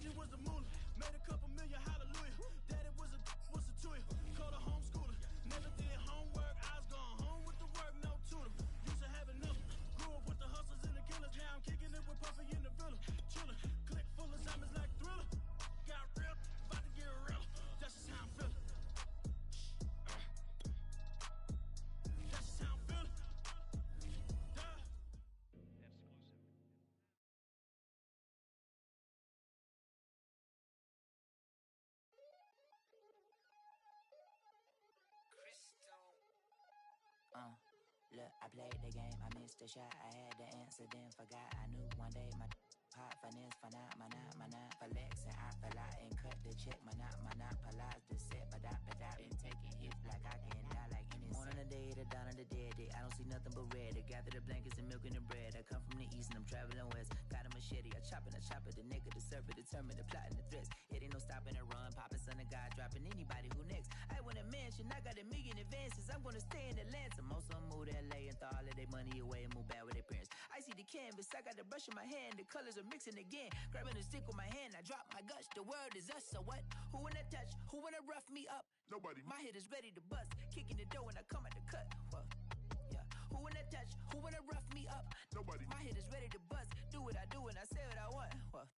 just was the moolah. Made a couple million, hallelujah. Daddy was a tutor. Called a homeschooler. Never did homework. I was going home with the work, no tutor. Used to have enough. Grew up with the hustlers and the killers. Now I'm kicking it with Puffy in the villa. Chillin'. Click full of Simons like Thriller. Got real. About to get real. That's just how I'm feeling. That's just how I'm feeling. Exclusive. Look, I played the game, I missed the shot. I had the answer, then forgot. I knew one day my hot finesse, for not, flex. And I fell out and cut the check. Monopolize the set, but I been taking hits like I can die like any morning of the day, the dawn of the dead day. I don't see nothing but red. I gather the blankets and milk and the bread. I come from the east and I'm traveling west. Got a machete, I chop it, the nigga, the server, determined, the plot and the threats. It ain't no stopping the run, popping son of God, dropping anybody who next. I want a mansion, I got a million advances. I'm gonna stay in Atlanta. Most of them move to LA and throw all of their money away and move back with their parents. I see the canvas, I got the brush in my hand, the colors are mixing again. Grabbing a stick with my hand, I drop my guts. The world is us, so what? Who wanna touch? Who wanna rough me up? Nobody. My hit is ready to bust, kicking the door when I come at the cut. Whoa. Yeah. Who wanna touch? Who wanna rough me up? Nobody. My hit is ready to bust. Do what I do and I say what I want. Whoa.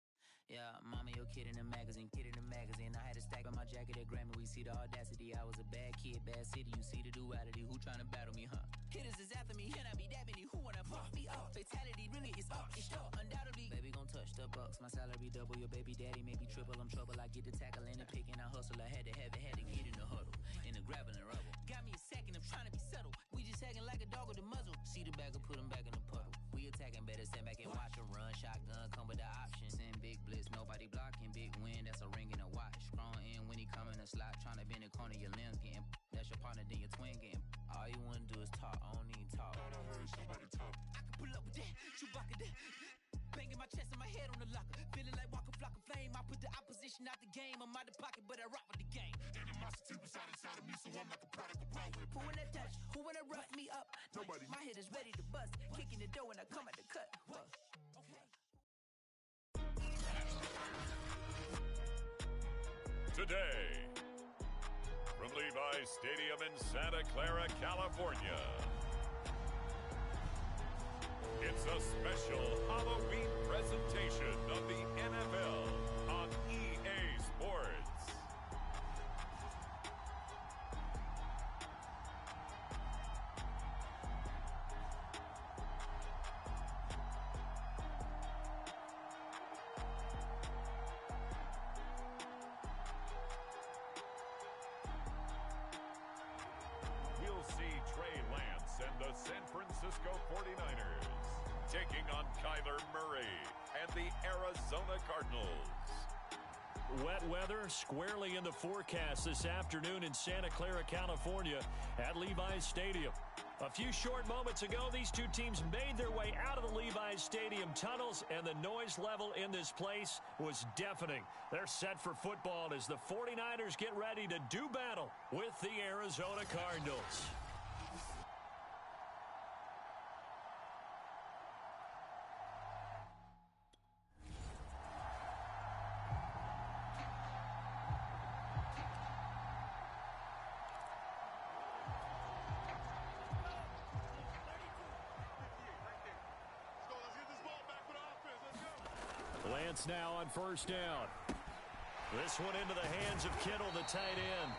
Yeah, mama, your kid in the magazine, I had a stack on my jacket at Grammy. We see the audacity. I was a bad kid, bad city. You see the duality. Who tryna battle me, huh? Hitters is after me, and I be dabbing you. Who wanna fuck me up? Fatality really is up. It's sure, undoubtedly. Baby gon' touch the bucks. My salary double. Your baby daddy maybe triple. I'm trouble. I get the tackle and the pick and I hustle. I had to have it, had to get in the huddle, in the gravel and rubble. Got me a second. I'm trying to be subtle. We just hacking like a dog with a muzzle. See the bagger, put him back in the puddle. We attacking, better stand back and watch him run. Shotgun come with the option. Send big blitz, nobody blocking. Big win, that's a ring and a watch. Strong in when he come in a slot. Trying to bend the corner, your limbs getting. That's your partner, then your twin getting. All you wanna do is talk. I don't need talk. I heard somebody talk. I can pull up with that, Chewbacca that. Banging my chest and my head on the locker. Feeling like Walker Flock of Flame. I put the opposition out the game. I'm out of pocket, but I rock with the game. Animosity reside inside of me, so I'm like a product of power. Who wanna touch? Who wanna rough me up? Nobody. My hit is ready to bust. Kicking the door when I come at the cut. Okay. Today, from Levi's Stadium in Santa Clara, California, it's a special Halloween presentation of the NFL on EA Sports. And the San Francisco 49ers taking on Kyler Murray and the Arizona Cardinals. Wet weather squarely in the forecast this afternoon in Santa Clara, California at Levi's Stadium. A few short moments ago, these two teams made their way out of the Levi's Stadium tunnels, and the noise level in this place was deafening. They're set for football as the 49ers get ready to do battle with the Arizona Cardinals. Lance now on first down. This one into the hands of Kittle, the tight end.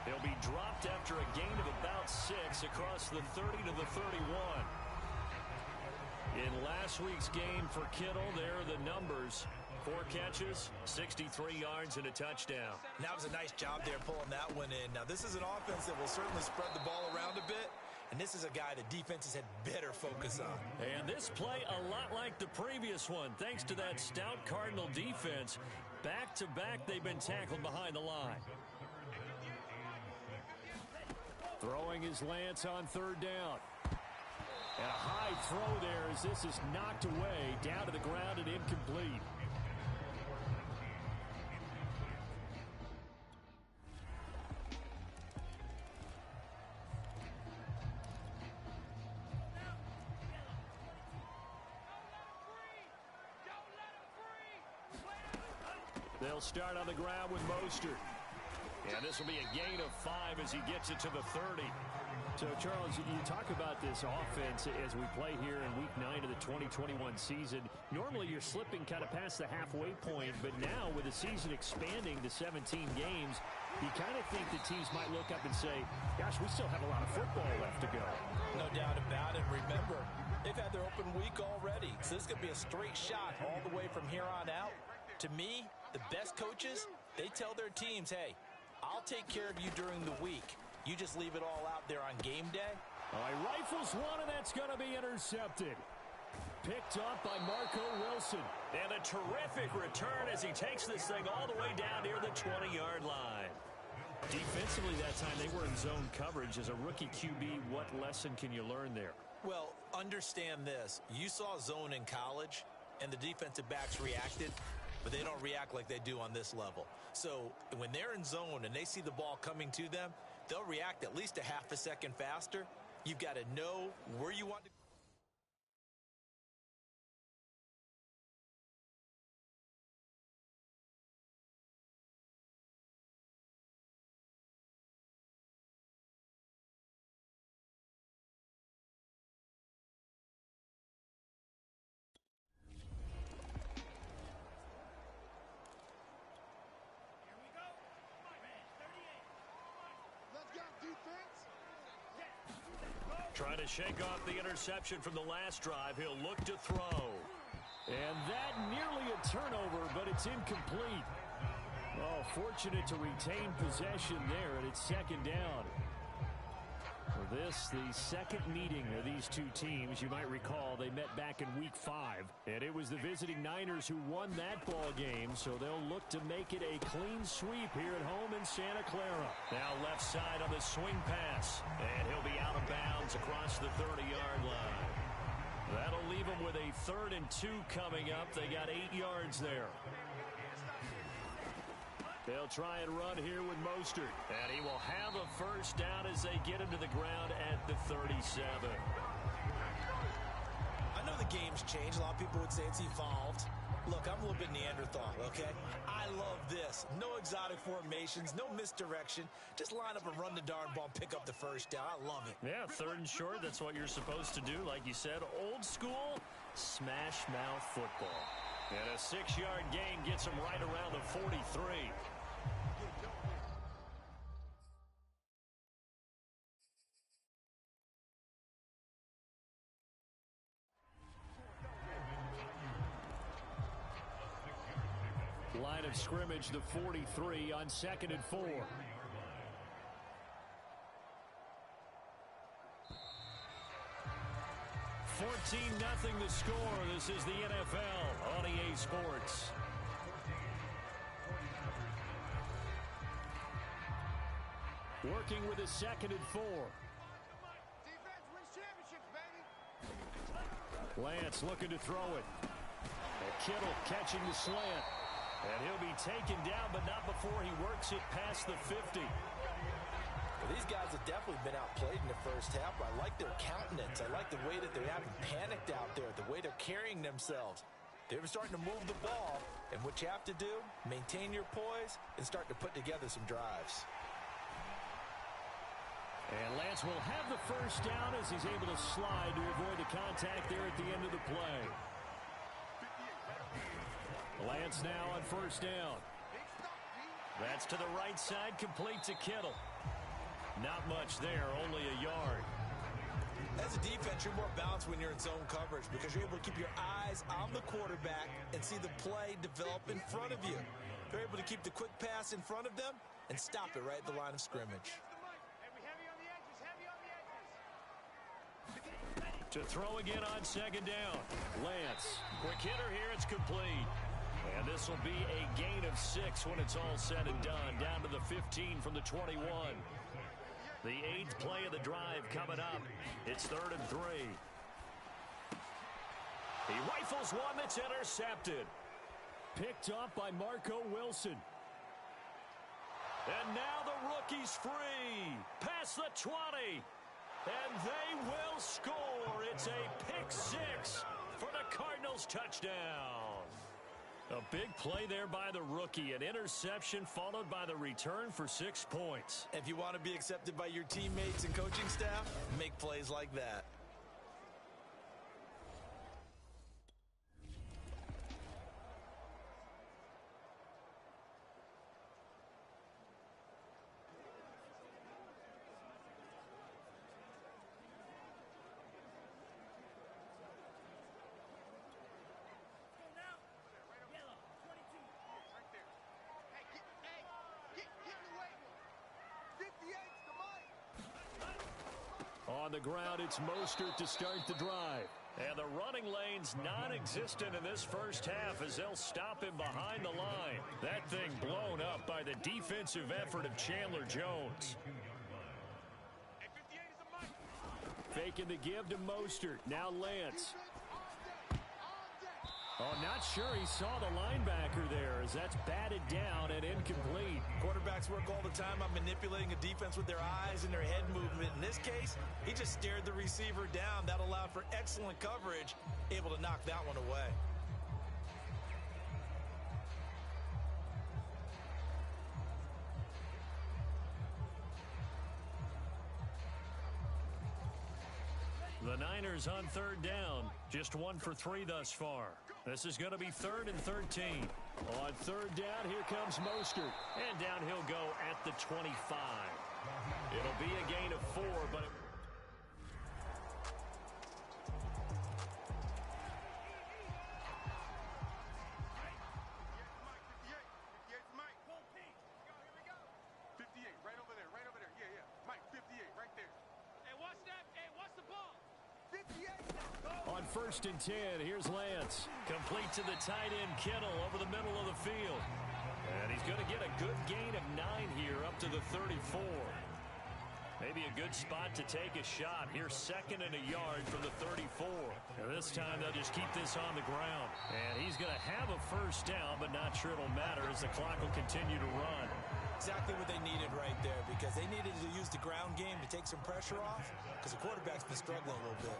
He'll be dropped after a gain of about 6 across the 30 to the 31. In last week's game for Kittle, there are the numbers. 4 catches, 63 yards, and a touchdown. That was a nice job there pulling that one in. Now, this is an offense that will certainly spread the ball around a bit, and this is a guy the defenses had better focus on. And this play a lot like the previous one, thanks to that stout Cardinal defense. Back-to-back, they've been tackled behind the line. Throwing is Lance on third down. And a high throw there as this is knocked away, down to the ground and incomplete. They'll start on the ground with Mostert. And this will be a gain of 5 as he gets it to the 30. So, Charles, you talk about this offense as we play here in Week 9 of the 2021 season. Normally, you're slipping kind of past the halfway point, but now with the season expanding to 17 games, you kind of think the teams might look up and say, gosh, we still have a lot of football left to go. No doubt about it. Remember, they've had their open week already, so this is going to be a straight shot all the way from here on out. To me, the best coaches, they tell their teams, hey, I'll take care of you during the week. You just leave it all out there on game day. All right, rifles one, and that's going to be intercepted. Picked up by Marco Wilson. And a terrific return as he takes this thing all the way down near the 20-yard line. Defensively that time, they were in zone coverage. As a rookie QB, what lesson can you learn there? Well, understand this. You saw zone in college, and the defensive backs reacted, but they don't react like they do on this level. So when they're in zone and they see the ball coming to them, they'll react at least a half a second faster. You've got to know where you want to go. Trying to shake off the interception from the last drive. He'll look to throw. And that nearly a turnover, but it's incomplete. Oh, fortunate to retain possession there, and it's second down. For this, the second meeting of these two teams, you might recall they met back in Week 5. And it was the visiting Niners who won that ball game, so they'll look to make it a clean sweep here at home in Santa Clara. Now left side on the swing pass, and he'll be out of bounds across the 30-yard line. That'll leave them with a 3rd and 2 coming up. They got 8 yards there. They'll try and run here with Mostert. And he will have a first down as they get him to the ground at the 37. I know the game's changed. A lot of people would say it's evolved. Look, I'm a little bit Neanderthal, okay? I love this. No exotic formations, no misdirection. Just line up and run the darn ball and pick up the first down. I love it. Yeah, 3rd and short, that's what you're supposed to do. Like you said, old school smash mouth football. And a 6-yard gain gets him right around the 43. Line of scrimmage, the 43 on 2nd and 4. $14-0 the score. This is the NFL on EA Sports. Working with a 2nd and 4. Defense wins championships, baby. Lance looking to throw it. And Kittle catching the slant. And he'll be taken down, but not before he works it past the 50. Well, these guys have definitely been outplayed in the first half. I like their countenance. I like the way that they haven't panicked out there, the way they're carrying themselves. They're starting to move the ball, and what you have to do, maintain your poise and start to put together some drives. And Lance will have the first down as he's able to slide to avoid the contact there at the end of the play. Lance now on first down. That's to the right side, complete to Kittle. Not much there, only a yard. As a defense, you're more balanced when you're in zone coverage because you're able to keep your eyes on the quarterback and see the play develop in front of you. You're able to keep the quick pass in front of them and stop it right at the line of scrimmage. To throw again on second down. Lance, quick hitter here, it's complete. And this will be a gain of 6 when it's all said and done. Down to the 15 from the 21. The 8th play of the drive coming up. It's 3rd and 3. He rifles one that's intercepted. Picked up by Marco Wilson. And now the rookie's free. Past the 20. And they will score. It's a pick 6 for the Cardinals touchdown. A big play there by the rookie. An interception followed by the return for 6 points. If you want to be accepted by your teammates and coaching staff, make plays like that. On the ground, it's Mostert to start the drive. And the running lane's non-existent in this first half as they'll stop him behind the line. That thing blown up by the defensive effort of Chandler Jones. Faking the give to Mostert. Now Lance. Oh, not sure he saw the linebacker there as that's batted down and incomplete. Quarterbacks work all the time on manipulating a defense with their eyes and their head movement. In this case, he just stared the receiver down. That allowed for excellent coverage, able to knock that one away. The Niners on third down. Just 1 for 3 thus far. This is going to be 3rd and 13. On third down, here comes Mostert. And down he'll go at the 25. It'll be a gain of 4, but... On 1st and 10, here's Lance. Complete to the tight end, Kittle, over the middle of the field. And he's going to get a good gain of 9 here up to the 34. Maybe a good spot to take a shot. Here's 2nd and a yard from the 34. And this time they'll just keep this on the ground. And he's going to have a first down, but not sure it'll matter as the clock will continue to run. Exactly what they needed right there, because they needed to use the ground game to take some pressure off, because the quarterback's been struggling a little bit.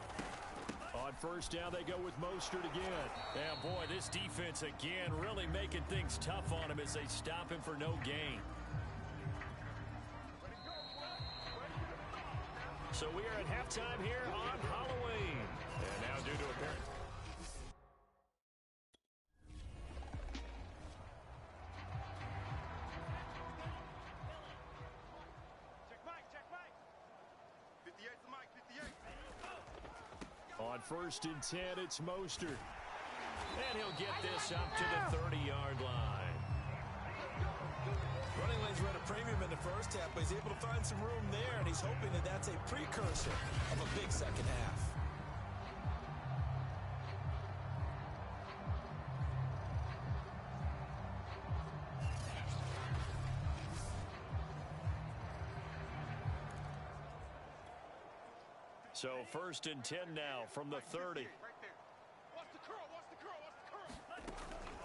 On first down, they go with Mostert again. And boy, this defense again really making things tough on him as they stop him for no gain. So we are at halftime here on Halloween. And now due to apparent... On 1st and 10, it's Mostert. And he'll get this up to the 30-yard line. Running lanes were at a premium in the first half, but he's able to find some room there, and he's hoping that that's a precursor of a big second half. So 1st and 10 now from the 30.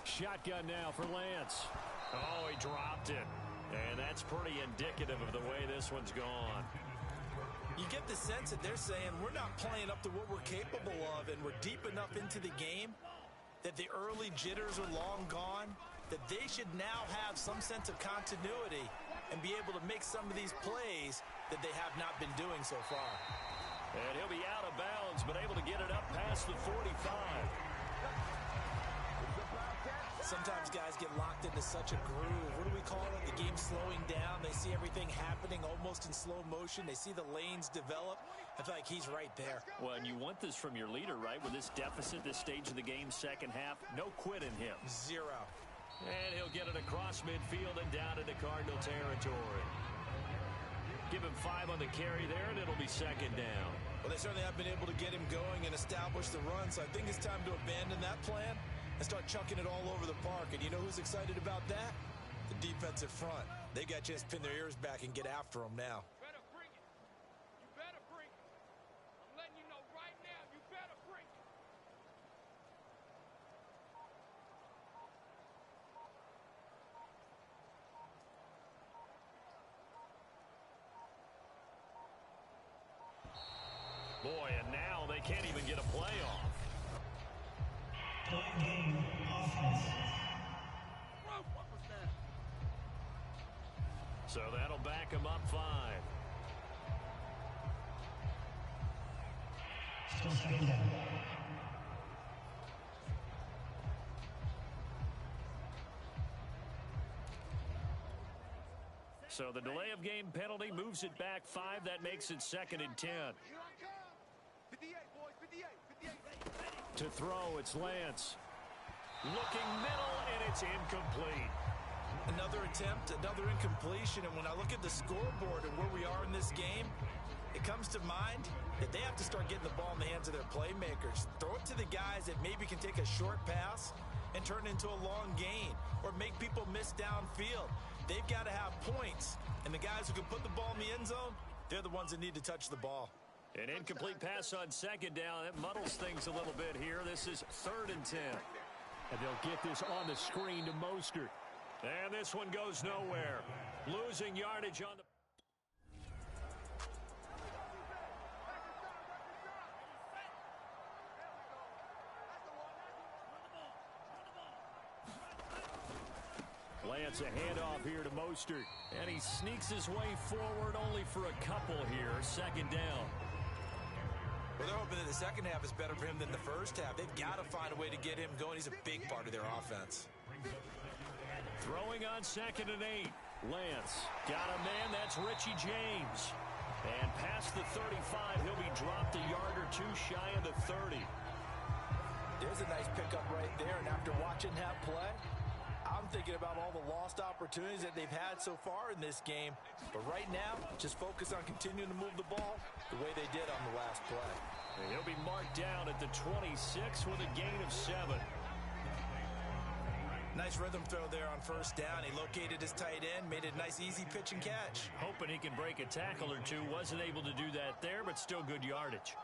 Shotgun now for Lance. Oh, he dropped it. And that's pretty indicative of the way this one's gone. You get the sense that they're saying we're not playing up to what we're capable of, and we're deep enough into the game that the early jitters are long gone, that they should now have some sense of continuity and be able to make some of these plays that they have not been doing so far. And he'll be out of bounds, but able to get it up past the 45. Sometimes guys get locked into such a groove. What do we call it? The game's slowing down. They see everything happening almost in slow motion. They see the lanes develop. I feel like he's right there. Well, and you want this from your leader, right? With this deficit, this stage of the game, second half, no quit in him. 0. And he'll get it across midfield and down into Cardinal territory. Give him 5 on the carry there, and it'll be 2nd down. Well, they certainly have been able to get him going and establish the run, so I think it's time to abandon that plan and start chucking it all over the park. And you know who's excited about that? The defensive front. They got a chance to pin their ears back and get after him now. Better bring it. You better bring it. I'm letting you know right now, you better bring it. Boy, and now they can't even get a playoff. Point game offense. So that'll back him up 5. Still second down. So the delay of game penalty moves it back 5. That makes it 2nd and 10. 58, boys, 58. To throw, it's Lance. Looking middle, and it's incomplete. Another attempt, another incompletion, and when I look at the scoreboard and where we are in this game, it comes to mind that they have to start getting the ball in the hands of their playmakers. Throw it to the guys that maybe can take a short pass and turn it into a long gain or make people miss downfield. They've got to have points, and the guys who can put the ball in the end zone, they're the ones that need to touch the ball. An incomplete pass on 2nd down. That muddles things a little bit here. This is 3rd and 10. And they'll get this on the screen to Mostert. And this one goes nowhere. Losing yardage on the... Lance, a handoff here to Mostert. And he sneaks his way forward only for a couple here. 2nd down. Well, they're hoping that the second half is better for him than the first half. They've got to find a way to get him going. He's a big part of their offense. Throwing on 2nd and 8. Lance got a man. That's Richie James. And past the 35, he'll be dropped a yard or two shy of the 30. There's a nice pickup right there. And after watching that play, I'm thinking about all the lost opportunities that they've had so far in this game. But right now, just focus on continuing to move the ball the way they did on the last play. And he'll be marked down at the 26 with a gain of 7. Nice rhythm throw there on 1st down. He located his tight end, made a nice easy pitch and catch. Hoping he can break a tackle or two. Wasn't able to do that there, but still good yardage.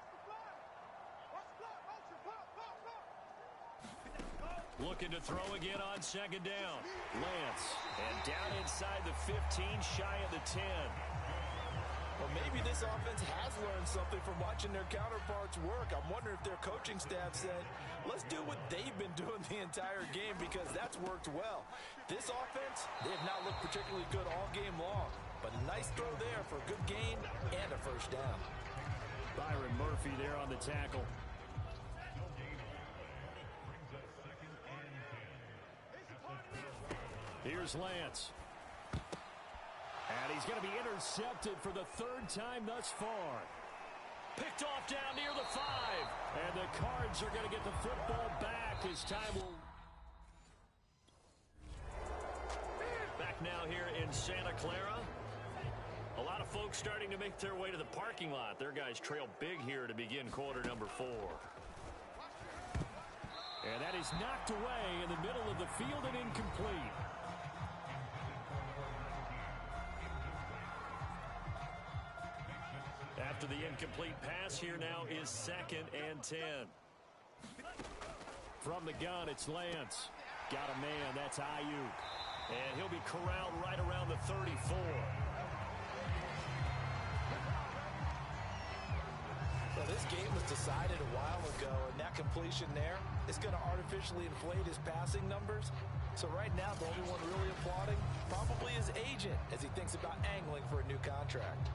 Looking to throw again on 2nd down. Lance. And down inside the 15, shy of the 10. Well, maybe this offense has learned something from watching their counterparts work. I'm wondering if their coaching staff said, let's do what they've been doing the entire game, because that's worked well. This offense, they have not looked particularly good all game long. But a nice throw there for a good gain and a 1st down. Byron Murphy there on the tackle. Here's Lance. And he's going to be intercepted for the 3rd time thus far. Picked off down near the 5. And the Cards are going to get the football back as time will... Back now here in Santa Clara. A lot of folks starting to make their way to the parking lot. Their guys trail big here to begin quarter number 4. And that is knocked away in the middle of the field and incomplete. After the incomplete pass, here now is 2nd and 10. From the gun, it's Lance. Got a man, that's Ayuk. And he'll be corralled right around the 34. Well, this game was decided a while ago, and that completion there is going to artificially inflate his passing numbers. So right now, the only one really applauding probably his agent as he thinks about angling for a new contract.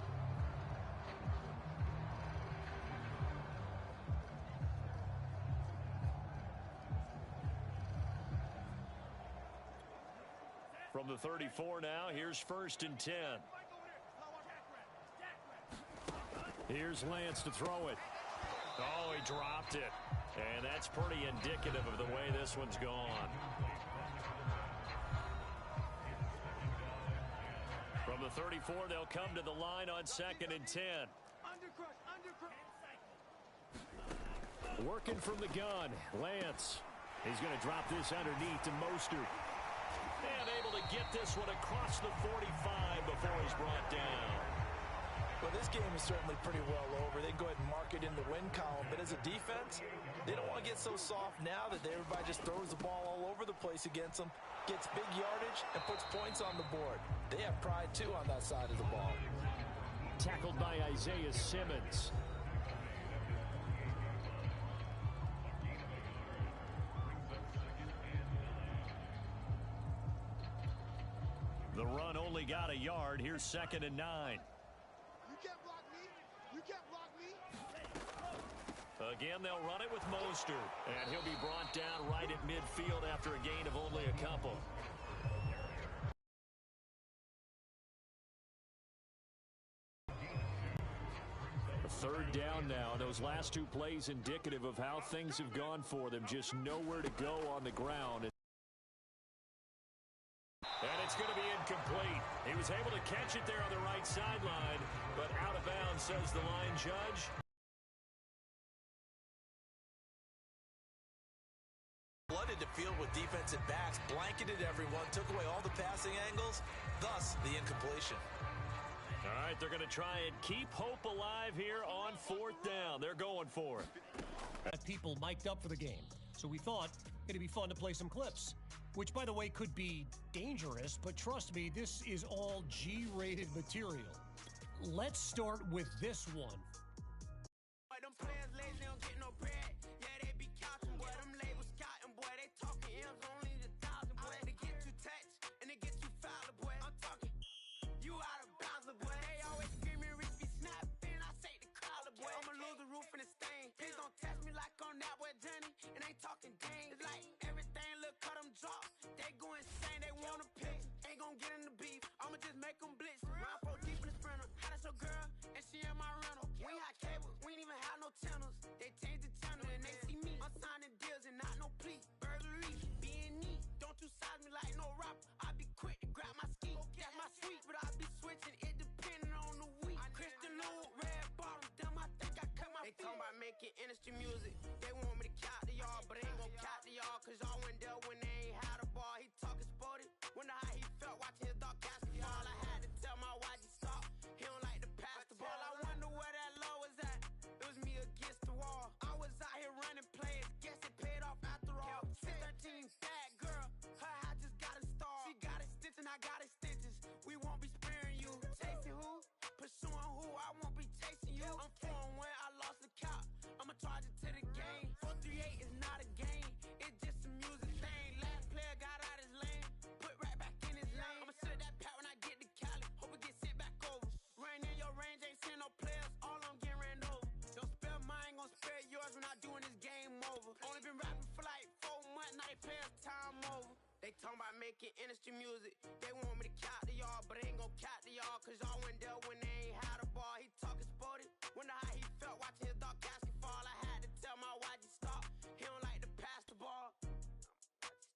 From the 34 now, here's 1st and 10. Here's Lance to throw it. Oh, he dropped it. And that's pretty indicative of the way this one's gone. From the 34, they'll come to the line on 2nd and 10. Working from the gun, Lance. He's going to drop this underneath to Mostert. And able to get this one across the 45 before he's brought down. Well, this game is certainly pretty well over. They can go ahead and mark it in the win column. But as a defense, they don't want to get so soft now that everybody just throws the ball all over the place against them, gets big yardage, and puts points on the board. They have pride, too, on that side of the ball. Tackled by Isaiah Simmons. The run only barely got a yard. Here's 2nd and 9. You can't block me. You can't block me. Again, they'll run it with Mostert. And he'll be brought down right at midfield after a gain of only a couple. Third down now. Those last two plays indicative of how things have gone for them. Just nowhere to go on the ground. And it's going to be incomplete. He was able to catch it there on the right sideline, but out of bounds, says the line judge. Flooded the field with defensive backs, blanketed everyone, took away all the passing angles, thus the incompletion. All right, they're going to try and keep hope alive here on 4th down. They're going for it. People mic'd up for the game, so we thought it'd be fun to play some clips, which, by the way, could be dangerous, but trust me, this is all G-rated material. Let's start with this one. Them players lazy, don't get no bread. Yeah, they be couching, boy. Them labels scouting, boy. They talking M's only the 1,000, boy. They get too touched and they get too foul, boy. I'm talking you out of bounds, boy. They always screaming, Rich be snapping. I say the crowd, boy. I'ma lose the roof and the stain. Please don't test me like on that boy Johnny. And ain't talking dang. It's like everything look cut them drop. They go insane, they want a pitch. Ain't gon' get in the beef. I'ma just make them blitz. Round 4 deep in the sprinter. How that's your girl? And she in my rental. We ain't had cables. We ain't even have no channels. They changed the channel and they see me. I'm signing deals and not no plea. Burglary, being neat. Don't you size me like no rapper. I be quick to grab my ski. That's my sweet, but I be switching. It depending on the week. Christian Lou, red bottom. Damn, I think I cut my feet. They talking about making industry music. They want me to count the y'all, but they ain't gon' count the y'all. Cause y'all went there when they ain't had a ball. He talking sporty. Wonder how he felt watching his dog cast the ball. I had to tell my YG stop. He don't like to pass the ball. I wonder where that low was at. It was me against the wall. I was out here running plays. Guess it paid off after all. 613, bad girl. Her hat just got a star. She got extension, I got extensions. We won't be sparing you. Chasing who? Pursuing who? I won't be chasing you. I'm 4-1, I lost the count. I'ma charge it to the game. 438 is not a game. It's just a music thing. Last player got out his lane. Put right back in his lane. I'ma sit that pat when I get to Cali. Hope it get sent back over. Rain in your range, ain't send no players. All I'm getting ran over. Don't spare mine, gon' spare yours when I doing this game over. Only been rapping for like 4 months, now they pay us time over. They talking about making industry music. They want me to count the y'all, but they ain't gon' count the y'all. Cause y'all went there when they ain't had a ball. He talking sporty. Wonder how he felt watching his dog cast the fall. I had to tell my YG stop. He don't like to pass the ball. He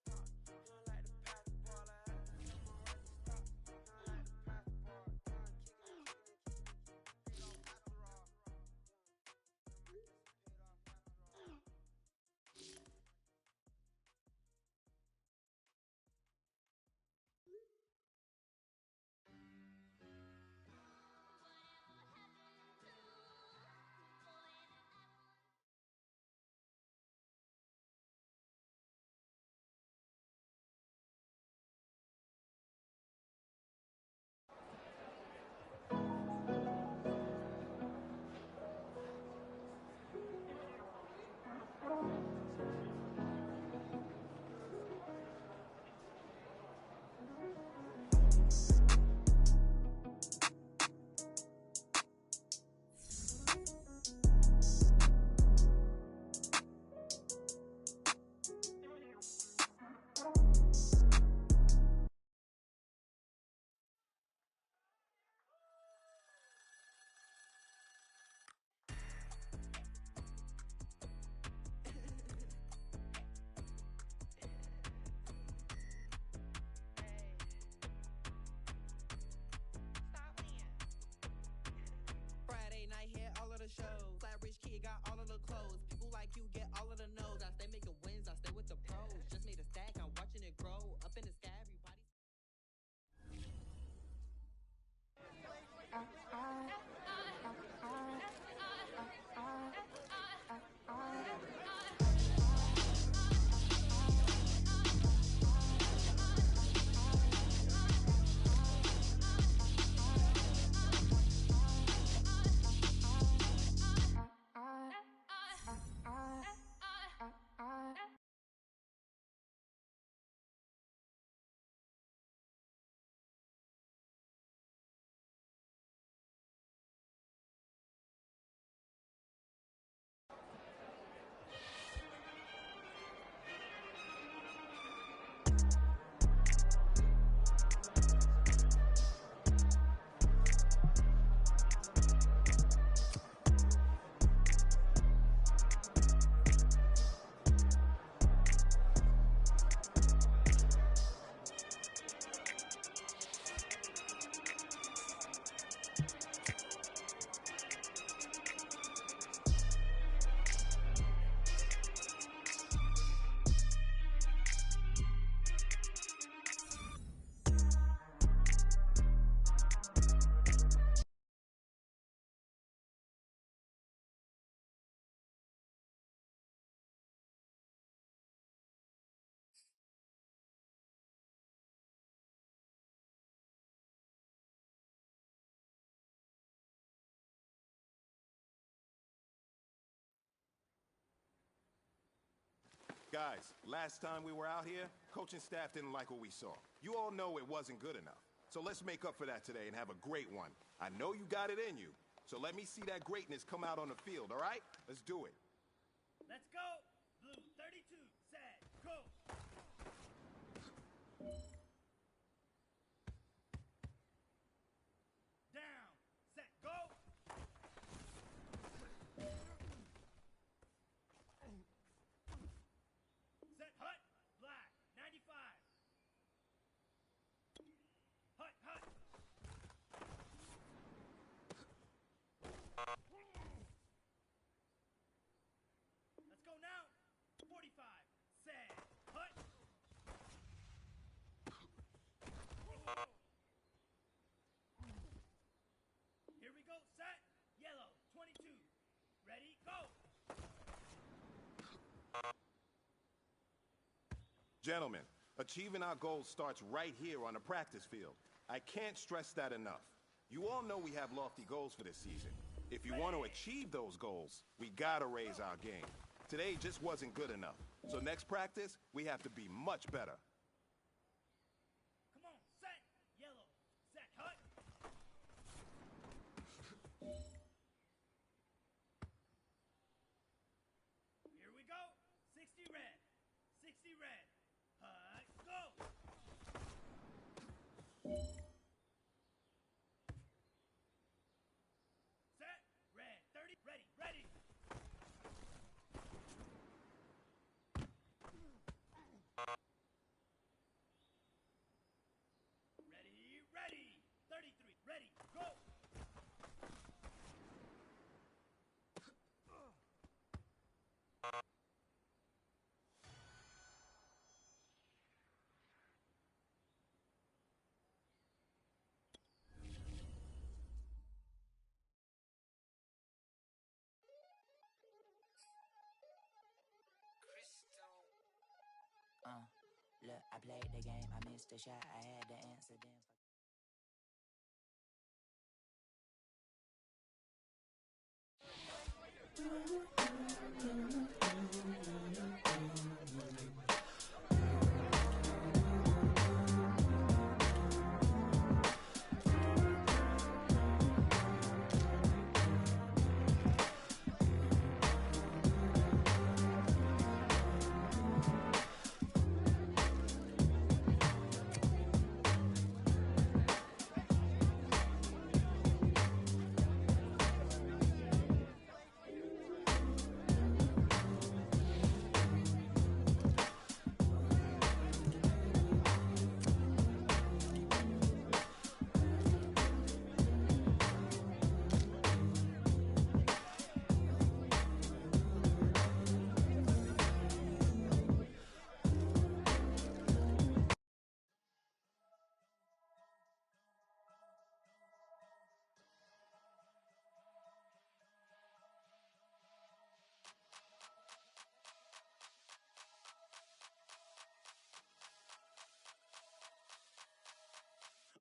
don't like to pass the ball. I had to tell my YG stop. He don't like to pass the ball. Paid off after all. Guys, last time we were out here, coaching staff didn't like what we saw. You all know it wasn't good enough. So let's make up for that today and have a great one. I know you got it in you, so let me see that greatness come out on the field, all right? Let's do it. Let's go! Blue 32, set, go! Down, set, go! Set, hut, black, 95. Hut, hut. Let's go now. 45. Set. Hut. Here we go. Set. Yellow. 22. Ready? Go. Gentlemen, achieving our goals starts right here on the practice field. I can't stress that enough. You all know we have lofty goals for this season. If you want to achieve those goals, we gotta raise our game. Today just wasn't good enough. So next practice, we have to be much better. Come on. Set. Yellow. Set. Hut. Here we go. 60 red. 60 red. Hut. Go. Set. Red. 30. Ready. Ready. Ready. Ready. 33. Ready. Go. Look, I played the game, I missed the shot, I had the answer, then fuck.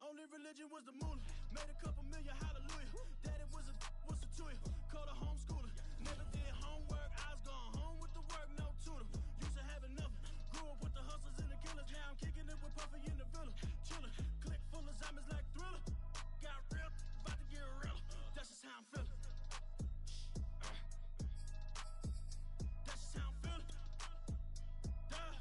Only religion was the moolah. Made a couple million, hallelujah. Daddy was a to you. Called a homeschooler. Never did homework. I was gone home with the work, no tutor. Used to have nothing. Grew up with the hustlers and the killers. Now I'm kicking it with Puffy in the villa. Chillin'. Click full of zombies like Thriller. Got real, about to get real. That's just how I'm feeling. That's just how I'm feeling. Duh.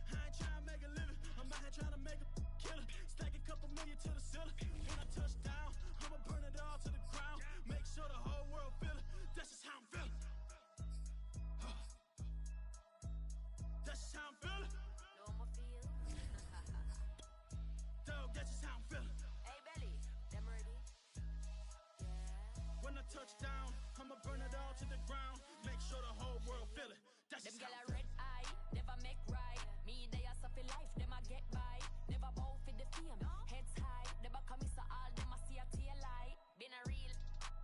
I ain't trying to make a living. I'm out here trying to make a killer. Stack a couple million to the ceiling. When I touch down, I'ma burn it all to the ground. Make sure the whole world feel it. That's just how I'm feeling. That's just how I'm feeling. Dog, that's just how I'm feeling. Hey, Belly, them ready? When I touch down, I'ma burn it all to the ground. Make sure the whole world feel it. That's Them just gyal how a I'm red eye, never make right. Me, they are suffer life, them a get by. Never bow for the fame, heads high. Never come so all them a see a tail light. Been a real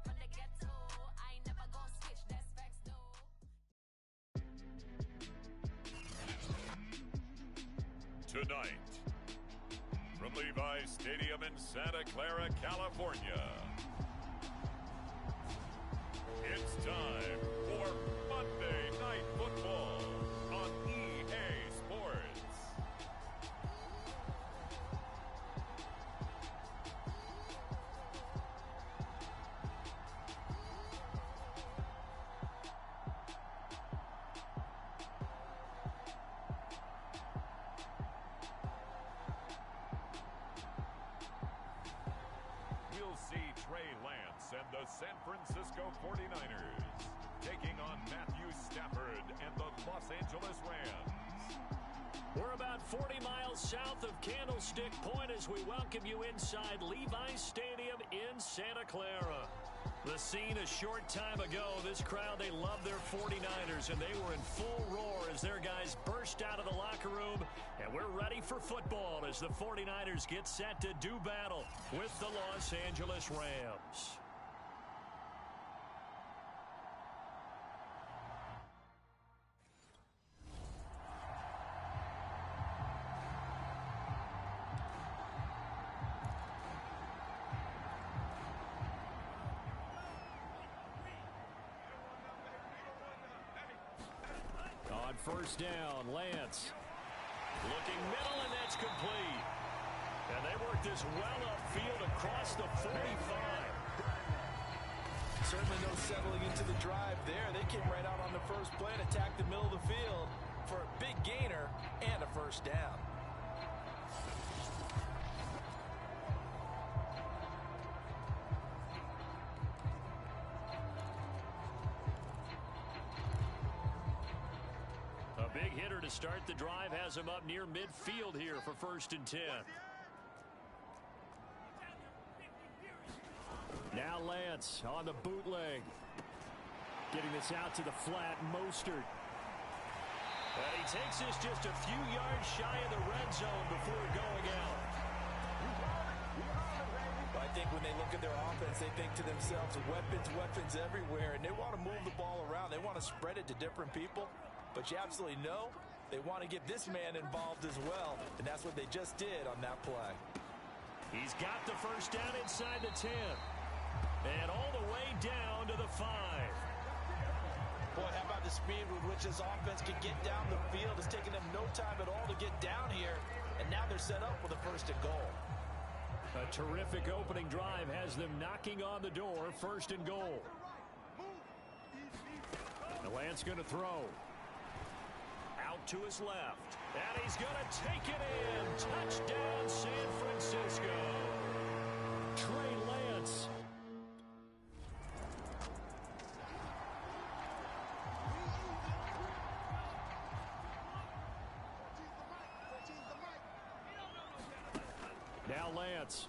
from the ghetto. I ain't never gon' switch, that's facts though. Tonight, from Levi's Stadium in Santa Clara, California, it's time for Monday Night Football. and the San Francisco 49ers, taking on Matthew Stafford and the Los Angeles Rams. We're about 40 miles south of Candlestick Point as we welcome you inside Levi's Stadium in Santa Clara. The scene a short time ago, this crowd, they love their 49ers, and they were in full roar as their guys burst out of the locker room, and we're ready for football as the 49ers get set to do battle with the Los Angeles Rams. First down, Lance. Looking middle, and that's complete. And they work this well upfield across the 45. Certainly no settling into the drive there. They came right out on the first play and attacked the middle of the field for a big gainer and a first down. Big hitter to start the drive has him up near midfield here for 1st and 10. Now Lance on the bootleg. Getting this out to the flat, Mostert. And he takes this just a few yards shy of the red zone before going out. I think when they look at their offense, they think to themselves, weapons everywhere, and they want to move the ball around. They want to spread it to different people. But you absolutely know they want to get this man involved as well, and that's what they just did on that play. He's got the first down inside the 10, and all the way down to the 5. Boy, how about the speed with which this offense can get down the field? It's taken them no time at all to get down here, and now they're set up with a 1st and goal. A terrific opening drive has them knocking on the door, 1st and goal. The Lance going to throw. Out to his left, and he's going to take it in. Touchdown, San Francisco. Trey Lance. Now Lance.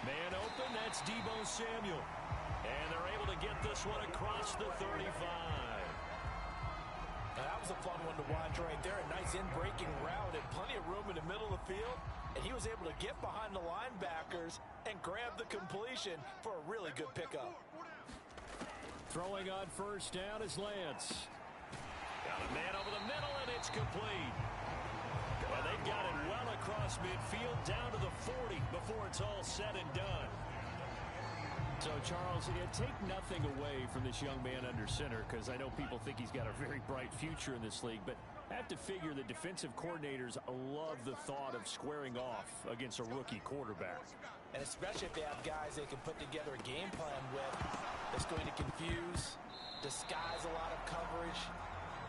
Man open, that's Deebo Samuel. And they're able to get this one across the 35. Now, that was a fun one to watch right there. A nice in-breaking route and plenty of room in the middle of the field. And he was able to get behind the linebackers and grab the completion for a really good pickup. Throwing on 1st down is Lance. Got a man over the middle, and it's complete. Well, they've got it well across midfield, down to the 40 before it's all said and done. So, Charles, take nothing away from this young man under center, because I know people think he's got a very bright future in this league, but I have to figure the defensive coordinators love the thought of squaring off against a rookie quarterback. And especially if they have guys they can put together a game plan with that's going to confuse, disguise a lot of coverage,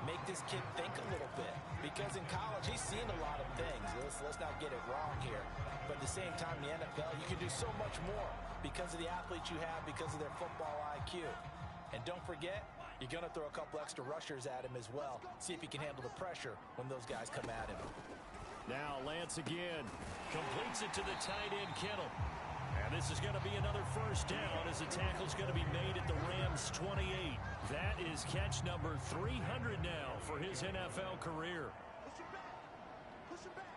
make this kid think a little bit. Because in college, he's seen a lot of things. Let's not get it wrong here. But at the same time, in the NFL, you can do so much more because of the athletes you have, because of their football IQ. And don't forget, you're going to throw a couple extra rushers at him as well. See if he can handle the pressure when those guys come at him. Now Lance again. Completes it to the tight end, Kittle. And this is going to be another 1st down as the tackle's going to be made at the Rams 28. That is catch number 300 now for his NFL career. Push him back.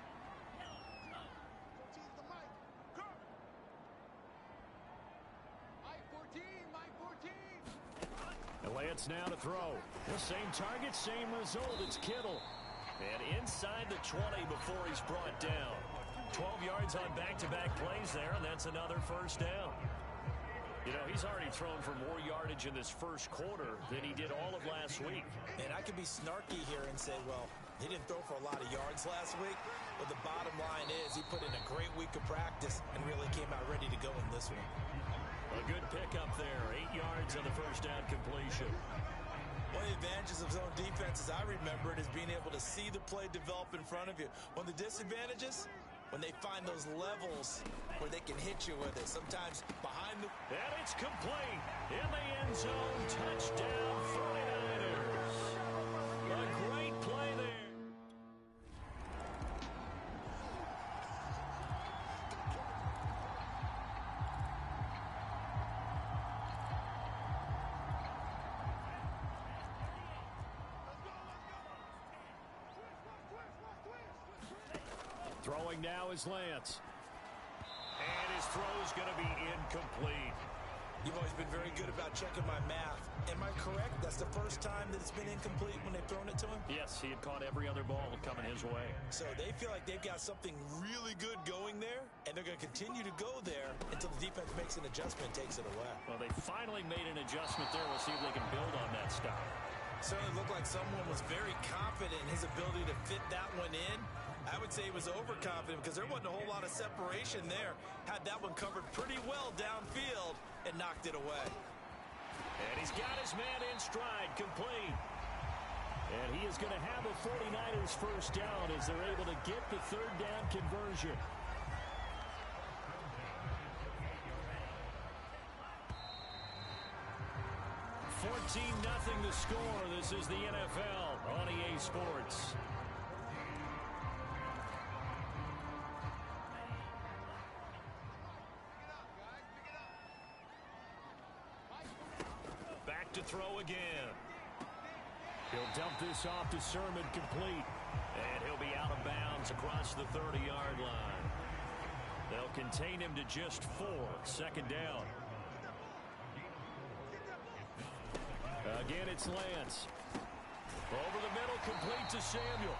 And Lance now to throw. The same target, same result. It's Kittle. And inside the 20 before he's brought down. 12 yards on back-to-back plays there, and that's another 1st down. You know, he's already thrown for more yardage in this 1st quarter than he did all of last week. And I could be snarky here and say, well, he didn't throw for a lot of yards last week, but the bottom line is he put in a great week of practice and really came out ready to go in this one. A good pickup there, 8 yards on the 1st down completion. One of the advantages of zone defense, as I remember it, is being able to see the play develop in front of you. One of the disadvantages, when they find those levels where they can hit you with it. Sometimes behind the... And it's complete. In the end zone. Touchdown, 49ers. A great play there. Throwing now is Lance. And his throw is going to be incomplete. You've always been very good about checking my math. Am I correct? That's the first time that it's been incomplete when they've thrown it to him? Yes, he had caught every other ball coming his way. So they feel like they've got something really good going there, and they're going to continue to go there until the defense makes an adjustment and takes it away. Well, they finally made an adjustment there. We'll see if they can build on that stop. Certainly looked like someone was very confident in his ability to fit that one in. I would say he was overconfident because there wasn't a whole lot of separation there. Had that one covered pretty well downfield and knocked it away. And he's got his man in stride, complete. And he is going to have a 49ers first down as they're able to get the third down conversion. $14-0 the score. This is the NFL on EA Sports. Back to throw again. He'll dump this off to Sermon, complete. And he'll be out of bounds across the 30-yard line. They'll contain him to just 4. Second down. Again, it's Lance. Over the middle, complete to Samuel.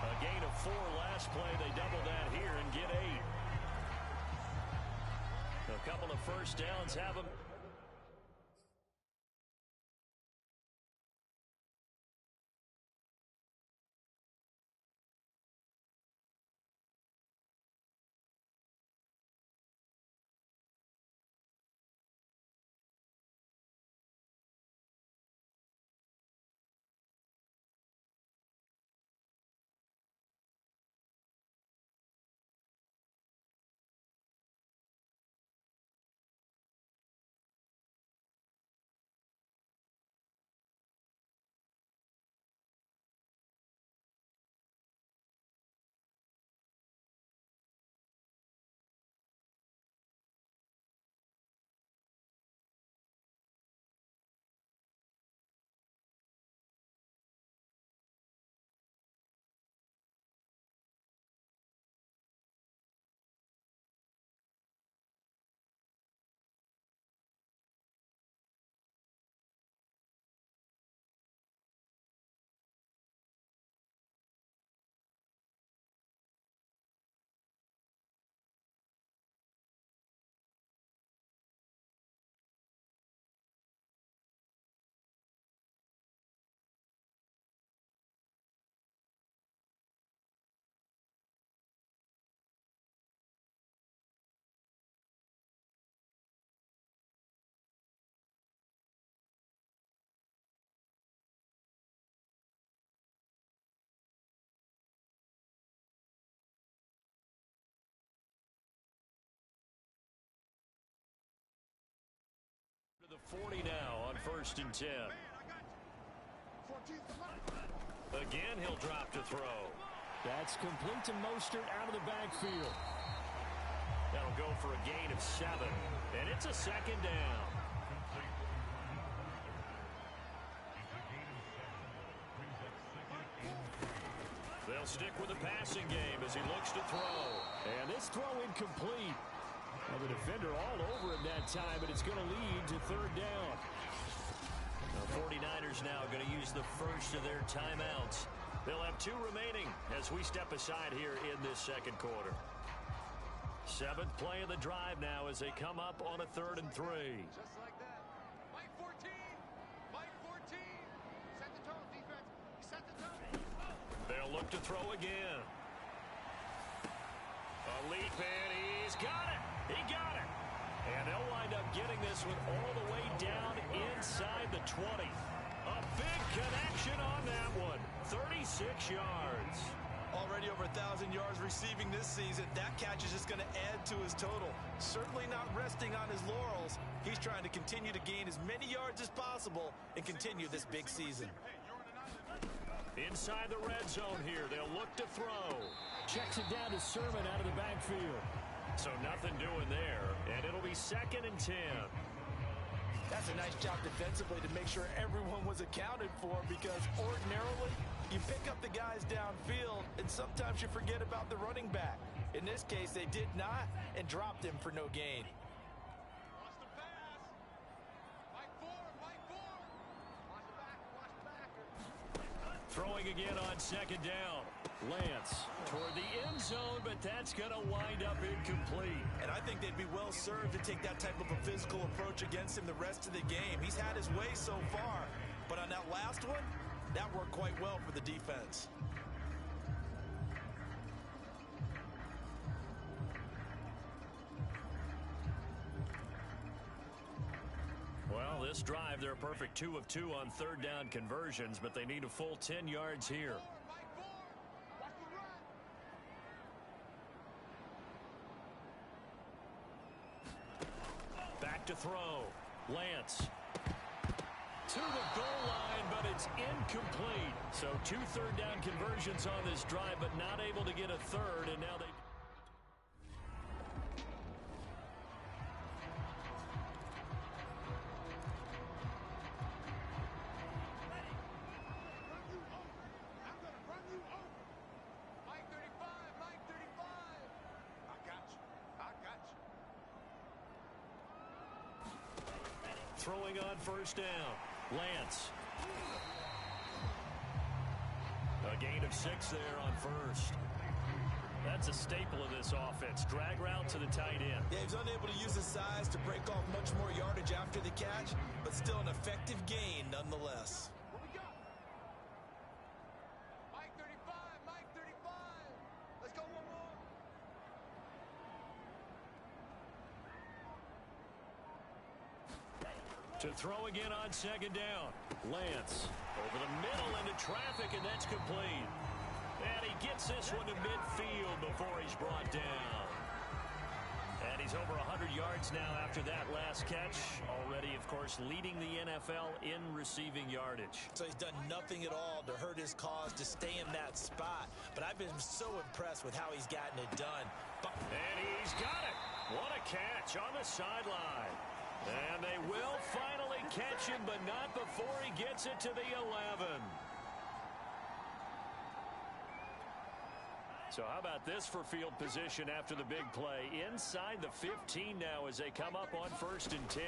A gain of 4 last play. They double that here and get 8. A couple of first downs have them. The 40 now on 1st and 10. Again, he'll drop to throw. That's complete to Mostert out of the backfield. That'll go for a gain of 7, and it's a second down. They'll stick with the passing game as he looks to throw. And this throw incomplete. Well, the defender all over him that time, but it's going to lead to third down. The 49ers now going to use the first of their timeouts. They'll have 2 remaining as we step aside here in this second quarter. 7th play of the drive now as they come up on a 3rd and 3. Just like that. Mike 14. Mike 14. Set the tone, defense. Set the tone. They'll look to throw again. A leap in. He's got it. He got it. And they'll wind up getting this one all the way down inside the 20. A big connection on that one. 36 yards. Already over 1,000 yards receiving this season. That catch is just going to add to his total. Certainly not resting on his laurels. He's trying to continue to gain as many yards as possible and continue this big season. Inside the red zone here, they'll look to throw. Checks it down to Sermon out of the backfield. So nothing doing there, and it'll be 2nd and 10. That's a nice job defensively to make sure everyone was accounted for, because ordinarily you pick up the guys downfield and sometimes you forget about the running back. In this case, they did not and dropped him for no gain. Watch the pass. Mike Ford. Watch the back. Throwing again on 2nd down. Lance toward the end zone, but that's going to wind up incomplete. And I think they'd be well served to take that type of a physical approach against him the rest of the game. He's had his way so far, but on that last one, that worked quite well for the defense. Well, this drive, they're a perfect 2 of 2 on 3rd down conversions, but they need a full 10 yards here. Back to throw. Lance. To the goal line, but it's incomplete. So 2 3rd down conversions on this drive, but not able to get a 3rd, and now they... Throwing on 1st down. Lance. A gain of 6 there on 1st. That's a staple of this offense. Drag route to the tight end. Yeah, he's unable to use his size to break off much more yardage after the catch, but still an effective gain nonetheless. What we got? Mike 35. Let's go one more. To throw again on 2nd down. Lance over the middle into traffic, and that's complete. And he gets this one to midfield before he's brought down. And he's over 100 yards now after that last catch. Already, of course, leading the NFL in receiving yardage. So he's done nothing at all to hurt his cause to stay in that spot. But I've been so impressed with how he's gotten it done. And he's got it. What a catch on the sideline. And they will finally catch him, but not before he gets it to the 11. So how about this for field position after the big play? Inside the 15 now as they come up on 1st and 10.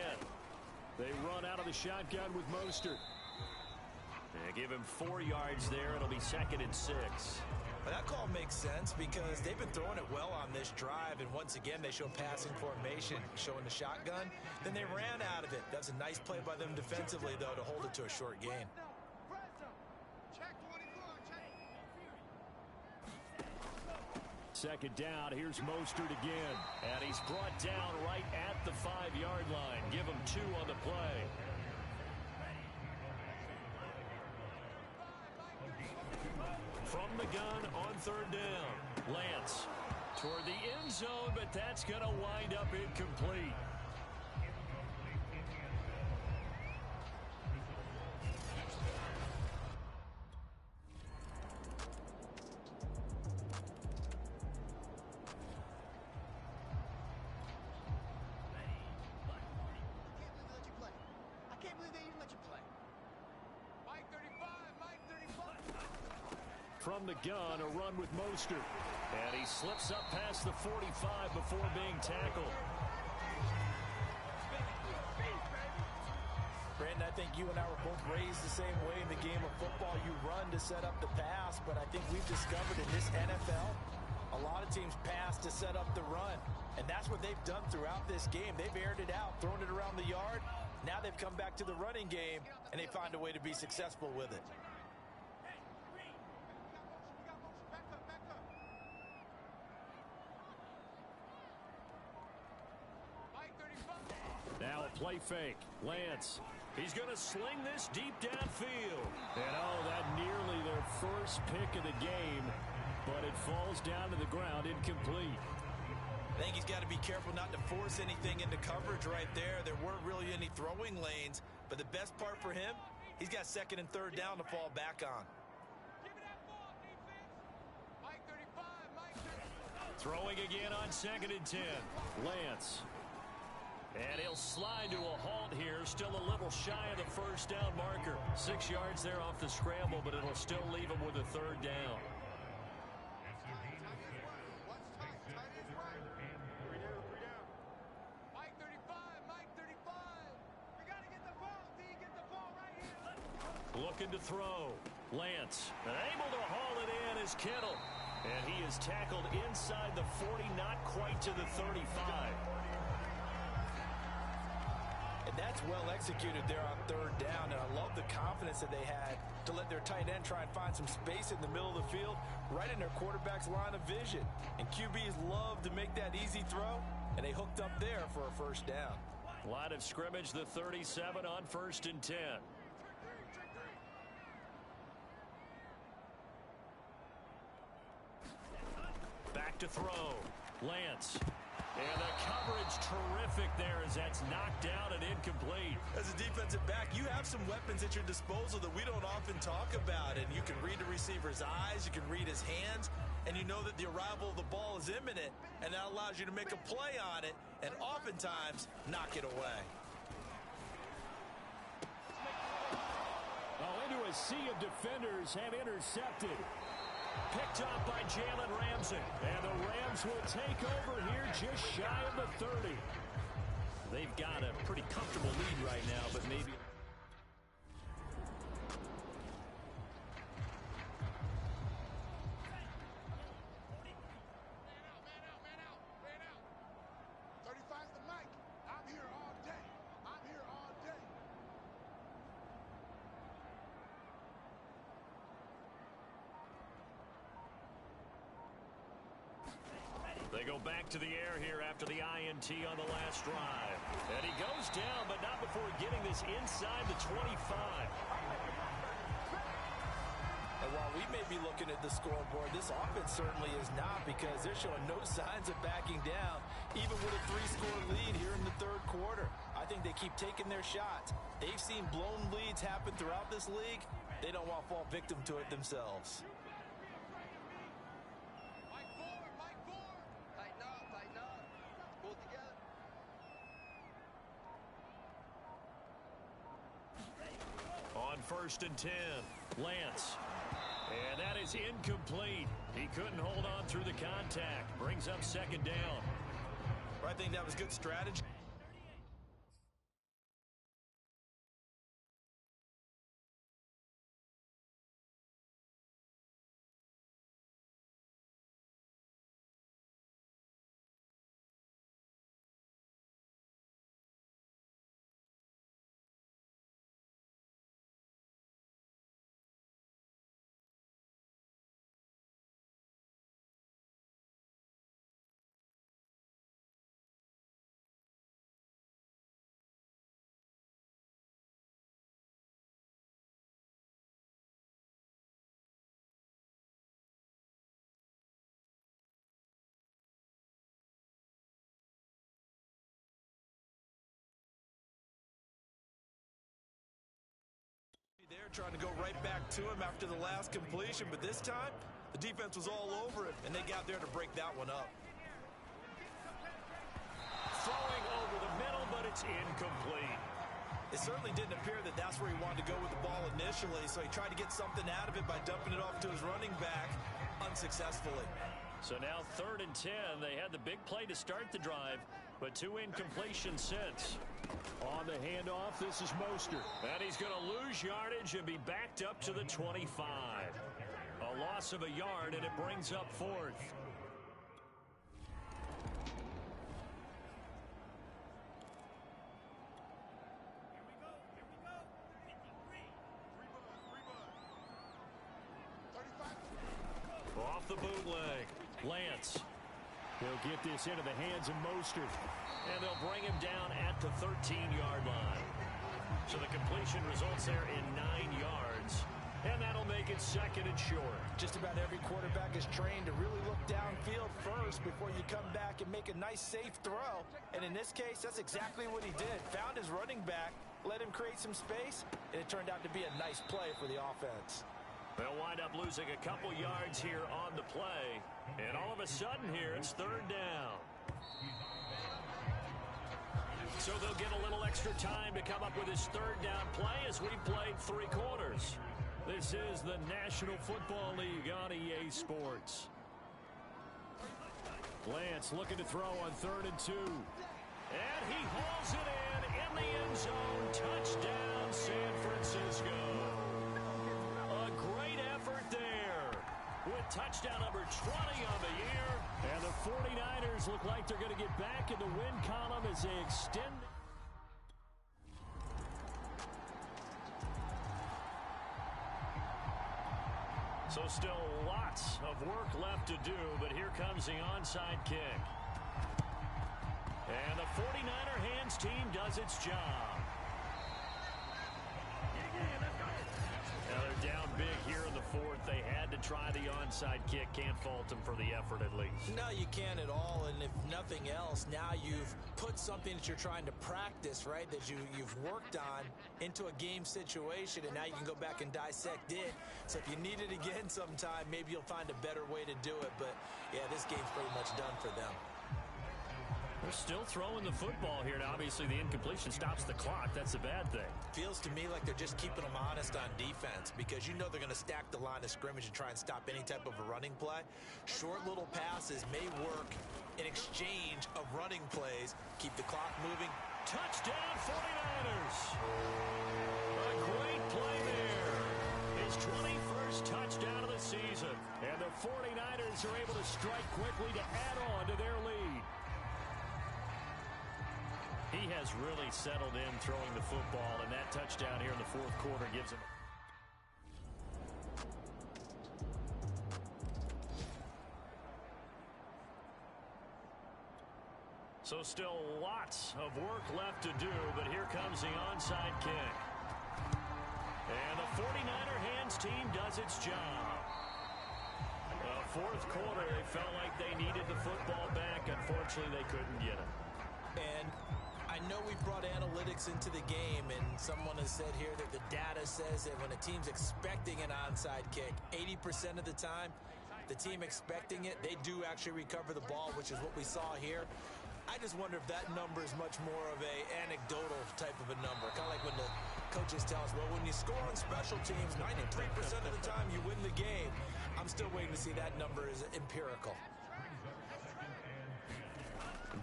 They run out of the shotgun with Mostert. They give him 4 yards there. It'll be 2nd and 6. But that call makes sense because they've been throwing it well on this drive, and once again they show passing formation, showing the shotgun. Then they ran out of it. That's a nice play by them defensively, though, to hold it to a short gain. Check 24, check. 2nd down. Here's Mostert again. And he's brought down right at the 5-yard line. Give him 2 on the play. From the gun on 3rd down. Lance toward the end zone, but that's going to wind up incomplete. I can't believe they even let you play. Mike 35. From the gun, a run with Mostert. And he slips up past the 45 before being tackled. Brandon, I think you and I were both raised the same way in the game of football. You run to set up the pass, but I think we've discovered in this NFL, a lot of teams pass to set up the run. And that's what they've done throughout this game. They've aired it out, thrown it around the yard. Now they've come back to the running game, and they find a way to be successful with it. Now a play fake. Lance. He's going to sling this deep downfield. And oh, that nearly their first pick of the game. but it falls down to the ground incomplete. I think he's got to be careful not to force anything into coverage right there. There weren't really any throwing lanes, but the best part for him, he's got second and third down to fall back on. Throwing again on 2nd and 10. Lance. And he'll slide to a halt here. Still a little shy of the first down marker. 6 yards there off the scramble, but it'll still leave him with a third down. Looking to throw. Lance. And able to haul it in is Kittle. And he is tackled inside the 40, not quite to the 35. And that's well executed there on third down. And I love the confidence that they had to let their tight end try and find some space in the middle of the field, right in their quarterback's line of vision. And QBs love to make that easy throw, and they hooked up there for a first down. Line of scrimmage, the 37 on 1st and 10. Back to throw. Lance. And the coverage terrific there as that's knocked down and incomplete. As a defensive back, you have some weapons at your disposal that we don't often talk about. And you can read the receiver's eyes, you can read his hands, and you know that the arrival of the ball is imminent, and that allows you to make a play on it and oftentimes knock it away. Oh, into a sea of defenders have intercepted. Picked up by Jalen Ramsey. And the Rams will take over here just shy of the 30. They've got a pretty comfortable lead right now, but maybe... They go back to the air here after the INT on the last drive. And he goes down, but not before getting this inside the 25. And while we may be looking at the scoreboard, this offense certainly is not, because they're showing no signs of backing down, even with a 3-score lead here in the third quarter. I think they keep taking their shots. They've seen blown leads happen throughout this league. They don't want to fall victim to it themselves. On 1st and 10, Lance. And that is incomplete. He couldn't hold on through the contact. Brings up 2nd down. I think that was good strategy. There trying to go right back to him after the last completion, but this time the defense was all over it, and they got there to break that one up. Throwing over the middle, but it's incomplete. It certainly didn't appear that that's where he wanted to go with the ball initially, so he tried to get something out of it by dumping it off to his running back unsuccessfully. So now 3rd and 10. They had the big play to start the drive, but 2 incompletions since. On the handoff, this is Mostert. And he's going to lose yardage and be backed up to the 25. A loss of a yard, and it brings up 4th. Off the bootleg, Lance. They'll get this into the hands of Mostert. And they'll bring him down at the 13-yard line. So the completion results there in 9 yards. and that'll make it 2nd and short. Just about every quarterback is trained to really look downfield first before you come back and make a nice, safe throw. And in this case, that's exactly what he did. Found his running back, let him create some space, and it turned out to be a nice play for the offense. They'll wind up losing a couple yards here on the play. And all of a sudden here, it's 3rd down. So they'll get a little extra time to come up with his 3rd down play as we've played 3 quarters. This is the National Football League on EA Sports. Lance looking to throw on 3rd and 2. And he hauls it in the end zone. Touchdown, San Francisco. A great effort there with touchdown number 20 on the year. And the 49ers look like they're going to get back in the win column as they extend. So still lots of work left to do, but here comes the onside kick. And the 49er hands team does its job. Now they're down big here in the 4th. They had to try the onside kick. Can't fault them for the effort at least. No, you can't at all. And if nothing else, now you've put something that you're trying to practice, right, that you've worked on into a game situation, and now you can go back and dissect it. So if you need it again sometime, maybe you'll find a better way to do it. But, yeah, this game's pretty much done for them. They're still throwing the football here. Now, obviously, the incompletion stops the clock. That's a bad thing. Feels to me like they're just keeping them honest on defense because you know they're going to stack the line of scrimmage and try and stop any type of a running play. Short little passes may work in exchange of running plays. Keep the clock moving. Touchdown, 49ers. A great play there. His 21st touchdown of the season. And the 49ers are able to strike quickly to add on to their lead. He has really settled in throwing the football, and that touchdown here in the 4th quarter gives him. So still lots of work left to do, but here comes the onside kick. And the 49er hands team does its job. 4th quarter, they felt like they needed the football back. Unfortunately, they couldn't get it. And I know we brought analytics into the game, and someone has said here that the data says that when a team's expecting an onside kick, 80% of the time, the team expecting it, they do actually recover the ball, which is what we saw here. I just wonder if that number is much more of a anecdotal type of a number. Kind of like when the coaches tell us, well, when you score on special teams, 93% of the time you win the game. I'm still waiting to see that number is empirical.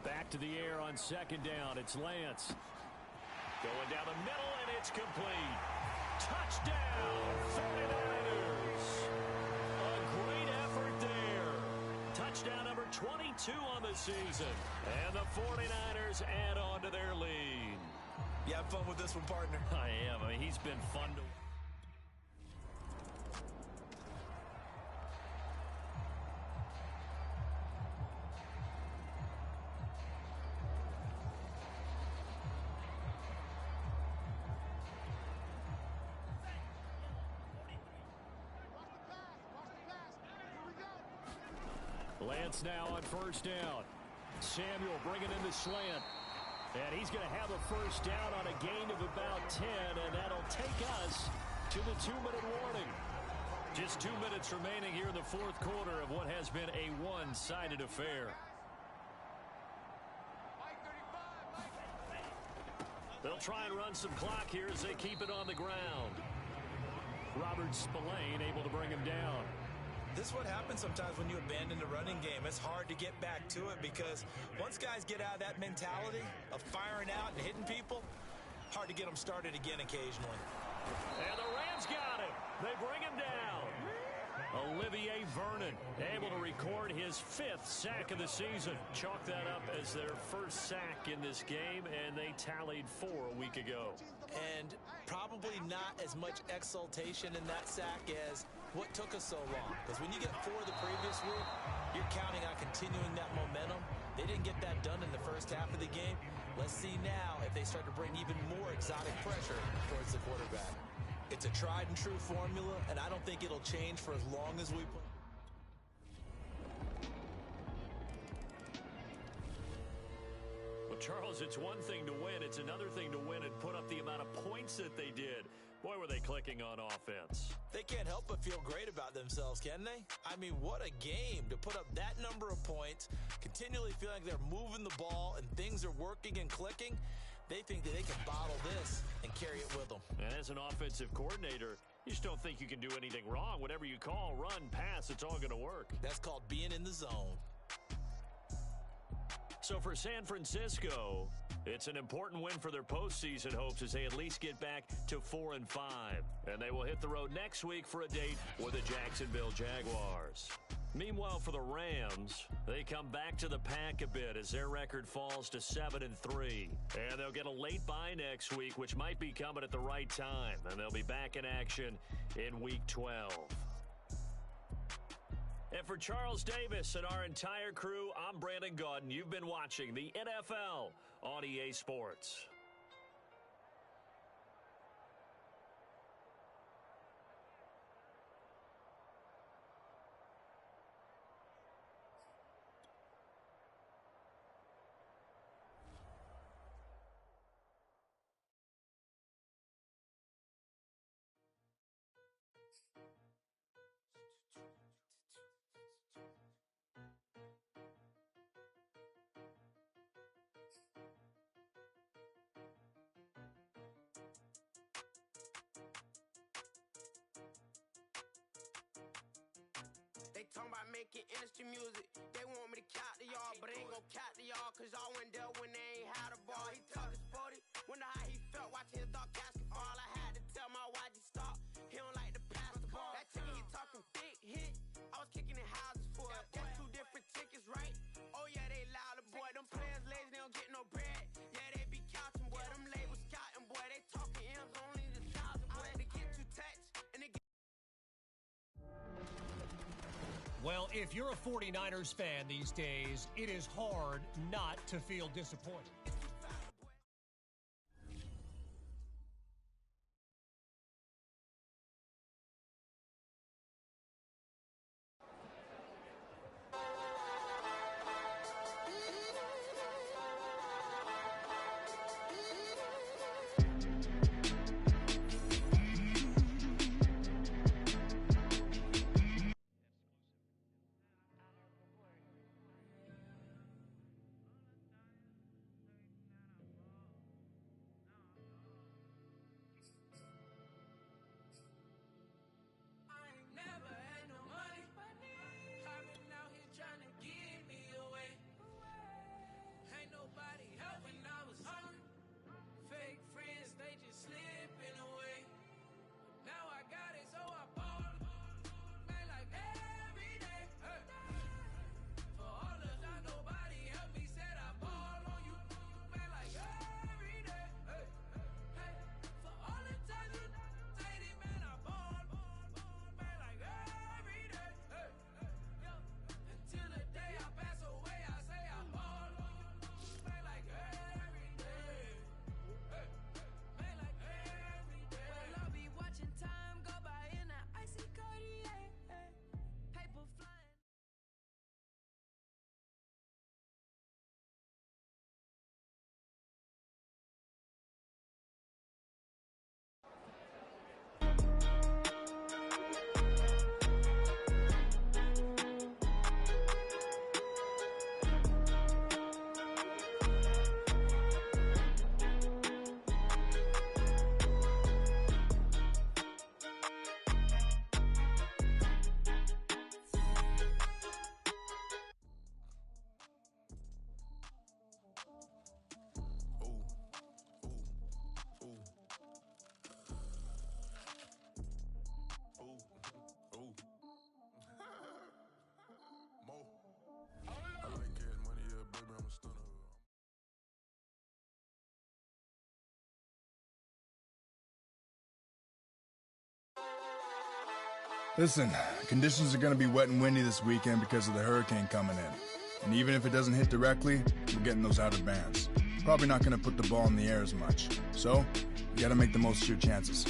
Back to the air on 2nd down. It's Lance. Going down the middle, and it's complete. Touchdown, 49ers. A great effort there. Touchdown number 22 on the season. And the 49ers add on to their lead. You have fun with this one, partner? I am. I mean, he's been fun to... Lance now on 1st down. Samuel bringing in the slant. And he's going to have a 1st down on a gain of about 10, and that'll take us to the 2-minute warning. Just 2 minutes remaining here in the 4th quarter of what has been a one-sided affair. They'll try and run some clock here as they keep it on the ground. Robert Spillane able to bring him down. This is what happens sometimes when you abandon the running game. It's hard to get back to it because once guys get out of that mentality of firing out and hitting people, hard to get them started again occasionally. And the Rams got him. They bring him down. Olivier Vernon able to record his 5th sack of the season. Chalk that up as their 1st sack in this game, and they tallied 4 a week ago. And probably not as much exultation in that sack as what took us so long. Because when you get 4 the previous week, you're counting on continuing that momentum. They didn't get that done in the first half of the game. Let's see now if they start to bring even more exotic pressure towards the quarterback. It's a tried and true formula, and I don't think it'll change for as long as we play. Well, Charles, it's one thing to win. It's another thing to win and put up the amount of points that they did. Boy, were they clicking on offense. They can't help but feel great about themselves, can they? I mean, what a game to put up that number of points, continually feel like they're moving the ball and things are working and clicking. They think that they can bottle this and carry it with them. And as an offensive coordinator, you just don't think you can do anything wrong. Whatever you call, run, pass, it's all going to work. That's called being in the zone. So for San Francisco, it's an important win for their postseason hopes as they at least get back to 4-5. And they will hit the road next week for a date with the Jacksonville Jaguars. Meanwhile, for the Rams, they come back to the pack a bit as their record falls to 7-3. And they'll get a late bye next week, which might be coming at the right time. And they'll be back in action in Week 12. And for Charles Davis and our entire crew, I'm Brandon Gaudin. You've been watching the NFL on EA Sports. They talking about making industry music. They want me to count to y'all, but I ain't gon' count to y'all, cause y'all went there when they ain't had a ball. He talking sporty, wonder how he felt watching his dog casket fall. I had to tell my YG stop, he don't like to pass the ball. That chicken, he talking big hit, I was kicking in houses for it. That's two different tickets, right? Oh yeah, they louder, boy. Them players lazy, they don't get no bread. Yeah, they be counting, boy. Them labels scouting, boy. They talking M's only the 1,000, boy. They get too taxed, and they get... Well, if you're a 49ers fan these days, it is hard not to feel disappointed. Listen, conditions are going to be wet and windy this weekend because of the hurricane coming in. And even if it doesn't hit directly, we're getting those outer bands. Probably not going to put the ball in the air as much. So, you got to make the most of your chances.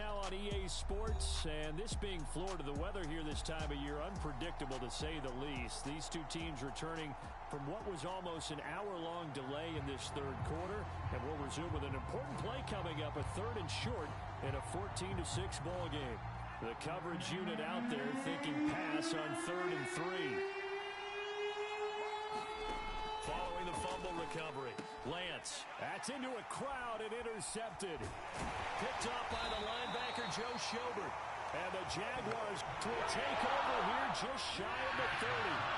now on EA Sports, and this being Florida, the weather here this time of year, unpredictable to say the least. These two teams returning from what was almost an hour-long delay in this third quarter, and we'll resume with an important play coming up, a 3rd and short in a 14-6 ball game. The coverage unit out there thinking pass on 3rd and 3. Following the fumble recovery, Lance. That's into a crowd and intercepted. Picked up by the linebacker, Joe Schobert. And the Jaguars will take over here just shy of the 30.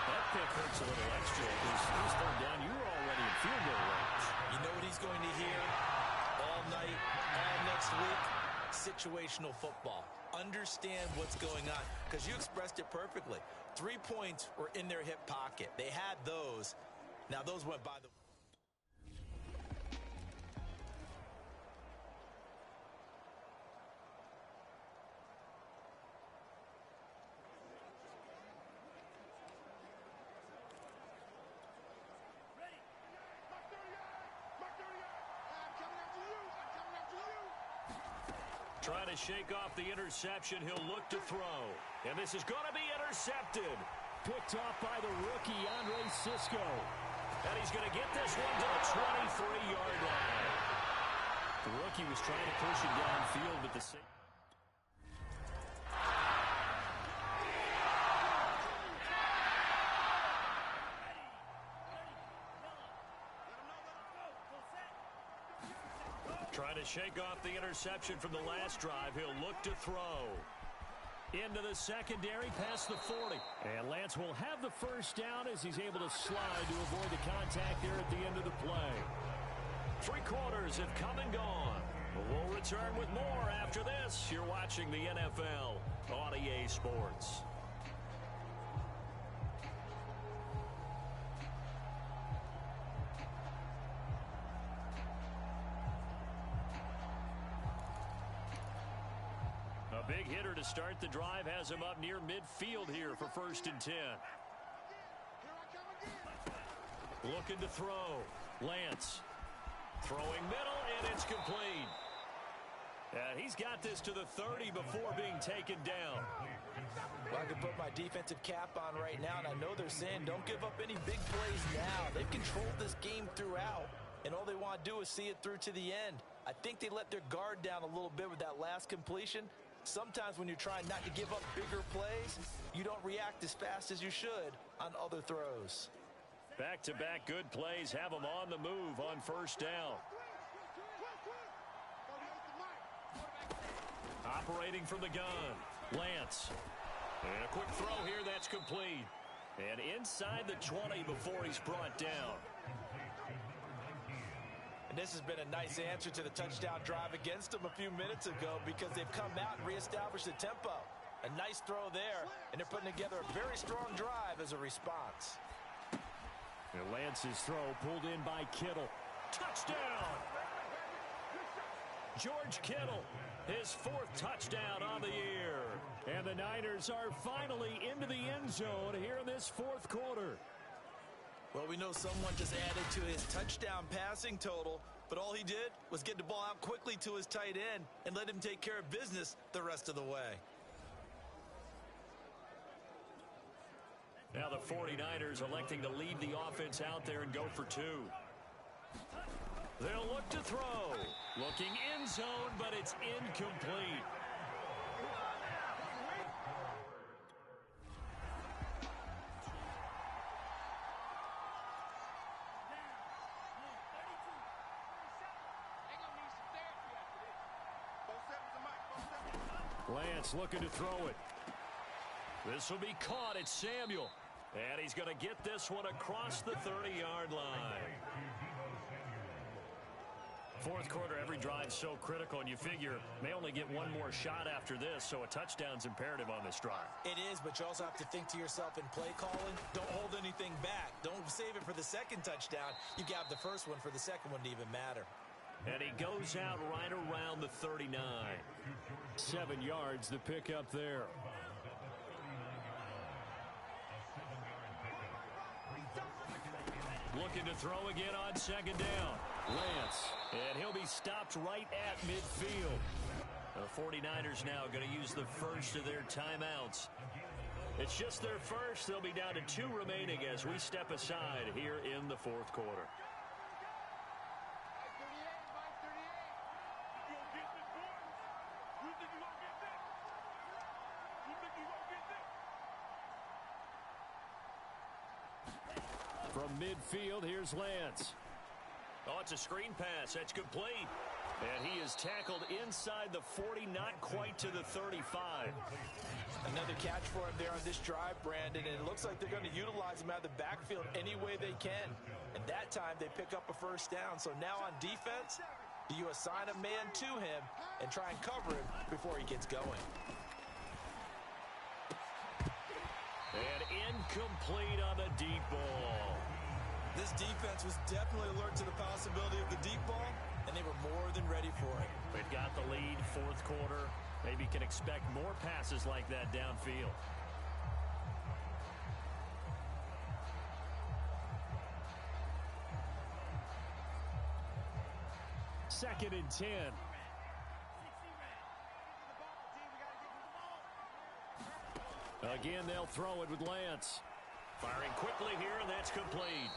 That pick hurts a little extra because he's third down. You were already in field goal range. You know what he's going to hear all night, all next week? Situational football. Understand what's going on because you expressed it perfectly. 3 points were in their hip pocket. They had those. Now, those went by the... Trying to shake off the interception. He'll look to throw. And this is going to be intercepted. Picked off by the rookie, Andre Sisco. And he's going to get this one to the 23-yard line. The rookie was trying to push it downfield, but the... Trying to shake off the interception from the last drive. He'll look to throw. Into the secondary, past the 40. And Lance will have the first down as he's able to slide to avoid the contact there at the end of the play. 3 quarters have come and gone. We'll return with more after this. You're watching the NFL on EA Sports. A big hitter to start the drive has him up near midfield here for 1st and 10. Looking to throw. Lance. Throwing middle, and it's complete. And he's got this to the 30 before being taken down. Well, I can put my defensive cap on right now, and I know they're saying don't give up any big plays now. They've controlled this game throughout, and all they want to do is see it through to the end. I think they let their guard down a little bit with that last completion. Sometimes when you're trying not to give up bigger plays, you don't react as fast as you should on other throws. Back-to-back good plays have them on the move on 1st down. Operating from the gun, Lance. And a quick throw here that's complete. And inside the 20 before he's brought down. And this has been a nice answer to the touchdown drive against them a few minutes ago because they've come out and reestablished the tempo. A nice throw there, and they're putting together a very strong drive as a response. And Lance's throw pulled in by Kittle. Touchdown! George Kittle, his 4th touchdown on the year. And the Niners are finally into the end zone here in this 4th quarter. Well, we know someone just added to his touchdown passing total, but all he did was get the ball out quickly to his tight end and let him take care of business the rest of the way. Now the 49ers electing to leave the offense out there and go for 2. They'll look to throw. Looking in zone, but it's incomplete. Lance looking to throw it. This will be caught. It's Samuel. And he's going to get this one across the 30-yard line. 4th quarter, every drive's so critical, and you figure may only get one more shot after this, so a touchdown's imperative on this drive. It is, but you also have to think to yourself in play calling, don't hold anything back. Don't save it for the 2nd touchdown. You got the 1st one for the 2nd one to even matter. And he goes out right around the 39. 7 yards to pick up there. Looking to throw again on 2nd down. Lance. And he'll be stopped right at midfield. The 49ers now going to use the first of their timeouts. It's just their first. They'll be down to 2 remaining as we step aside here in the fourth quarter. From midfield, here's Lance. Oh, it's a screen pass. That's complete. And he is tackled inside the 40, not quite to the 35. Another catch for him there on this drive, Brandon, and it looks like they're going to utilize him out of the backfield any way they can. And that time they pick up a first down. So now on defense, do you assign a man to him and try and cover him before he gets going? And incomplete on the deep ball. This defense was definitely alert to the possibility of the deep ball, and they were more than ready for it. We've got the lead, fourth quarter. Maybe can expect more passes like that downfield. Second and 10. Again, they'll throw it with Lance. Firing quickly here, and that's complete.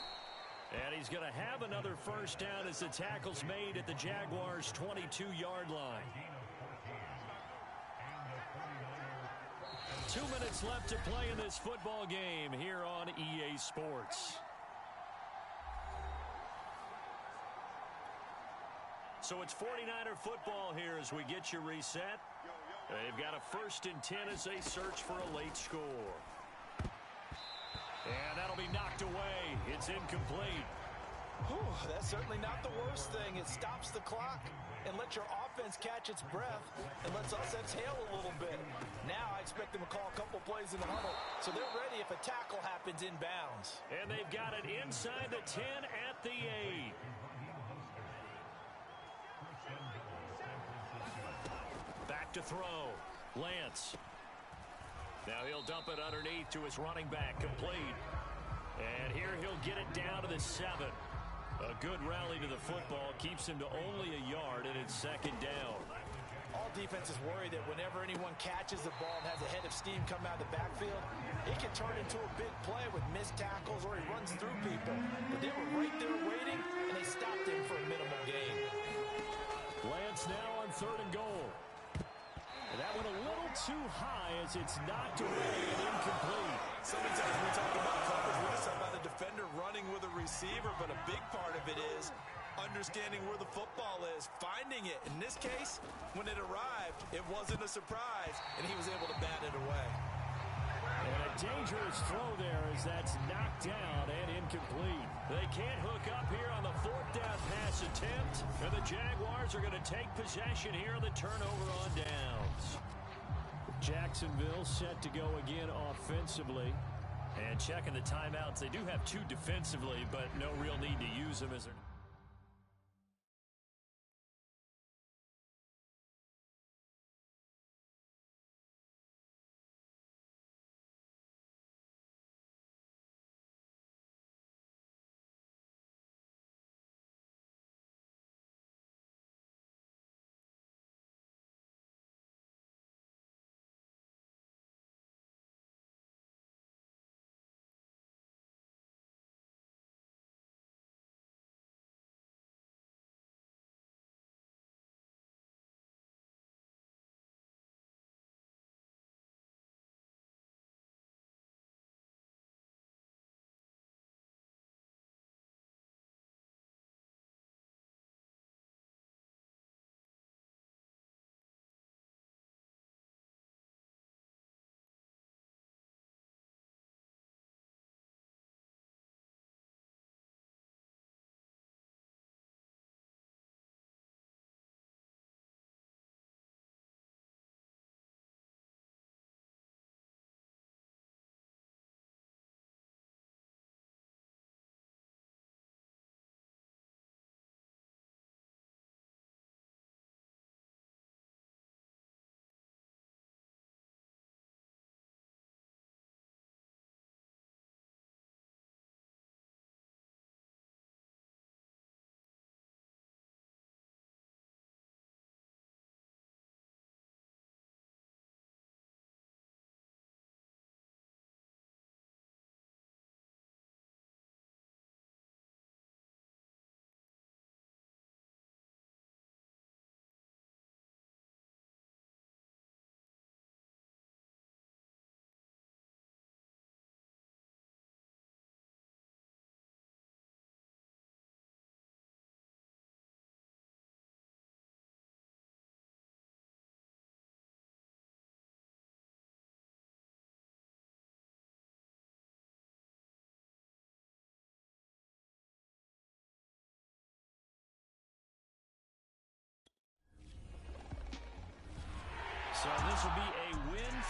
And he's going to have another first down as the tackle's made at the Jaguars' 22-yard line. 2 minutes left to play in this football game here on EA Sports. So it's 49er football here as we get you reset. They've got a first and 10 as they search for a late score. And that'll be knocked away. It's incomplete. Whew, that's certainly not the worst thing. It stops the clock and lets your offense catch its breath and lets us exhale a little bit. Now I expect them to call a couple plays in the huddle, so they're ready if a tackle happens inbounds. And they've got it inside the 10 at the 8. Back to throw. Lance. Now he'll dump it underneath to his running back, complete. And here he'll get it down to the 7. A good rally to the football keeps him to only a yard, and it's second down. All defenses worry that whenever anyone catches the ball and has a head of steam come out of the backfield, it can turn into a big play with missed tackles or he runs through people. But they were right there waiting, and they stopped him for a minimal gain. Lance now on 3rd and goal. And that went a little too high as it's knocked away and incomplete. So many times we talk about coverage, we just talk about the defender running with a receiver, but a big part of it is understanding where the football is, finding it. In this case, when it arrived, it wasn't a surprise, and he was able to bat it away. And a dangerous throw there as that's knocked down and incomplete. They can't hook up here on the 4th down pass attempt, and the Jaguars are going to take possession here on the turnover on downs. Jacksonville set to go again offensively. And checking the timeouts, they do have 2 defensively, but no real need to use them as they're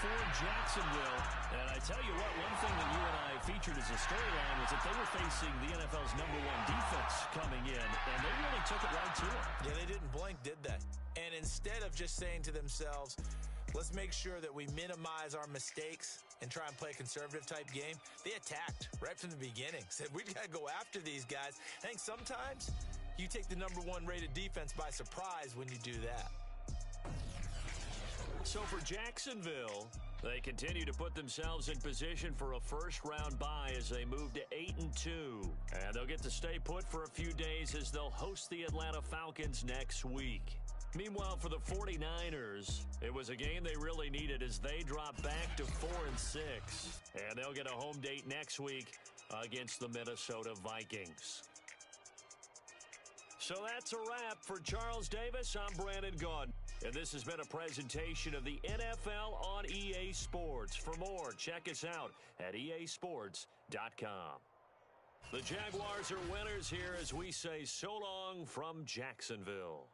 for Jacksonville. And I tell you what, one thing that you and I featured as a storyline was that they were facing the NFL's #1 defense coming in, and they really took it right to them. Yeah, they didn't blink, did they? And instead of just saying to themselves, let's make sure that we minimize our mistakes and try and play a conservative type game, they attacked right from the beginning. Said, we got to go after these guys. I think sometimes you take the #1 rated defense by surprise when you do that. So for Jacksonville, they continue to put themselves in position for a first-round bye as they move to 8-2. And they'll get to stay put for a few days as they'll host the Atlanta Falcons next week. Meanwhile, for the 49ers, it was a game they really needed as they drop back to 4-6. And they'll get a home date next week against the Minnesota Vikings. So that's a wrap for Charles Davis. I'm Brandon Gaudin. And this has been a presentation of the NFL on EA Sports. For more, check us out at easports.com. The Jaguars are winners here as we say so long from Jacksonville.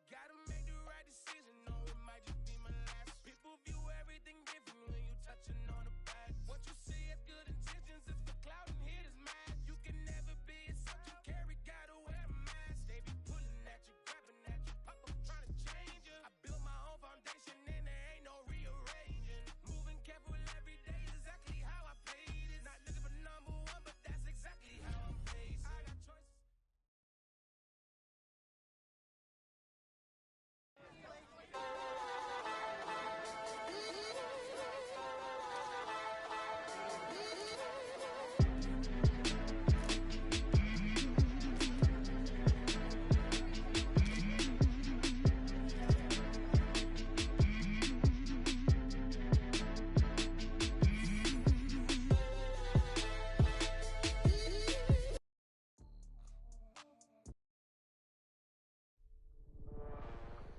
Gotta make the right decision, or it might just be my last. People view everything different when you touching on the back. What you see is good intentions, if the cloud and hit is mad. You can never be a subject carry, gotta wear a mask. They be pulling at you, grabbing at you, pop up trying to change you. I built my own foundation and there ain't no rearranging. Moving careful every day is exactly how I played it. Not looking for #1, but that's exactly how I'm faced. I got choices.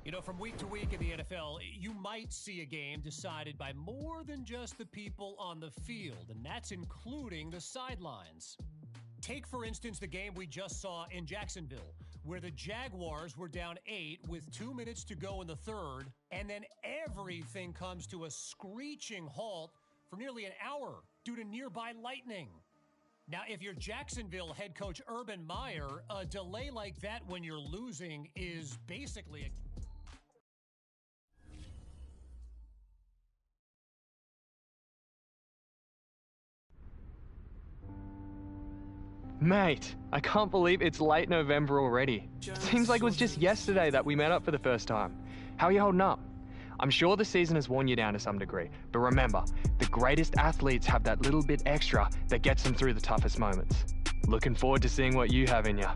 You know, from week to week in the NFL, you might see a game decided by more than just the people on the field, and that's including the sidelines. Take, for instance, the game we just saw in Jacksonville, where the Jaguars were down 8 with 2 minutes to go in the third, and then everything comes to a screeching halt for nearly an hour due to nearby lightning. Now, if you're Jacksonville head coach Urban Meyer, a delay like that when you're losing is basically a Mate, I can't believe it's late November already. It seems like it was just yesterday that we met up for the first time. How are you holding up? I'm sure the season has worn you down to some degree, but remember, the greatest athletes have that little bit extra that gets them through the toughest moments. Looking forward to seeing what you have in you.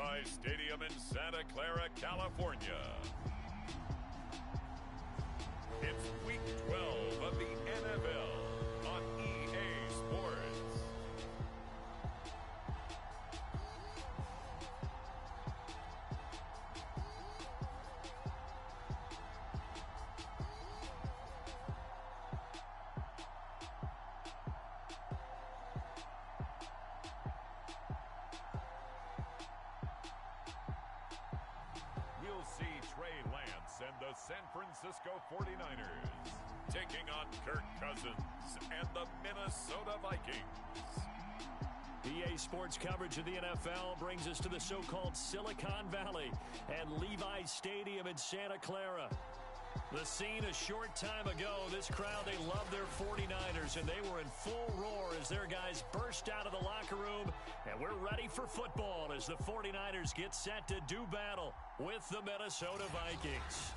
Levi Stadium in Santa Clara, California. It's Week 12 of the NFL on EA Sports. And the San Francisco 49ers taking on Kirk Cousins and the Minnesota Vikings. EA Sports coverage of the NFL brings us to the so-called Silicon Valley and Levi Stadium in Santa Clara. The scene a short time ago, this crowd, they love their 49ers, and they were in full roar as their guys burst out of the locker room, and we're ready for football as the 49ers get set to do battle with the Minnesota Vikings.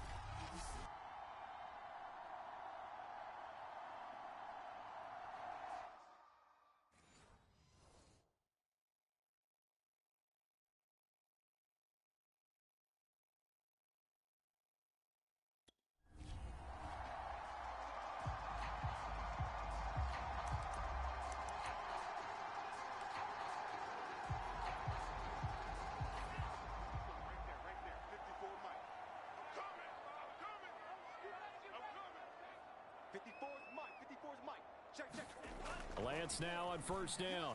Lance now on first down.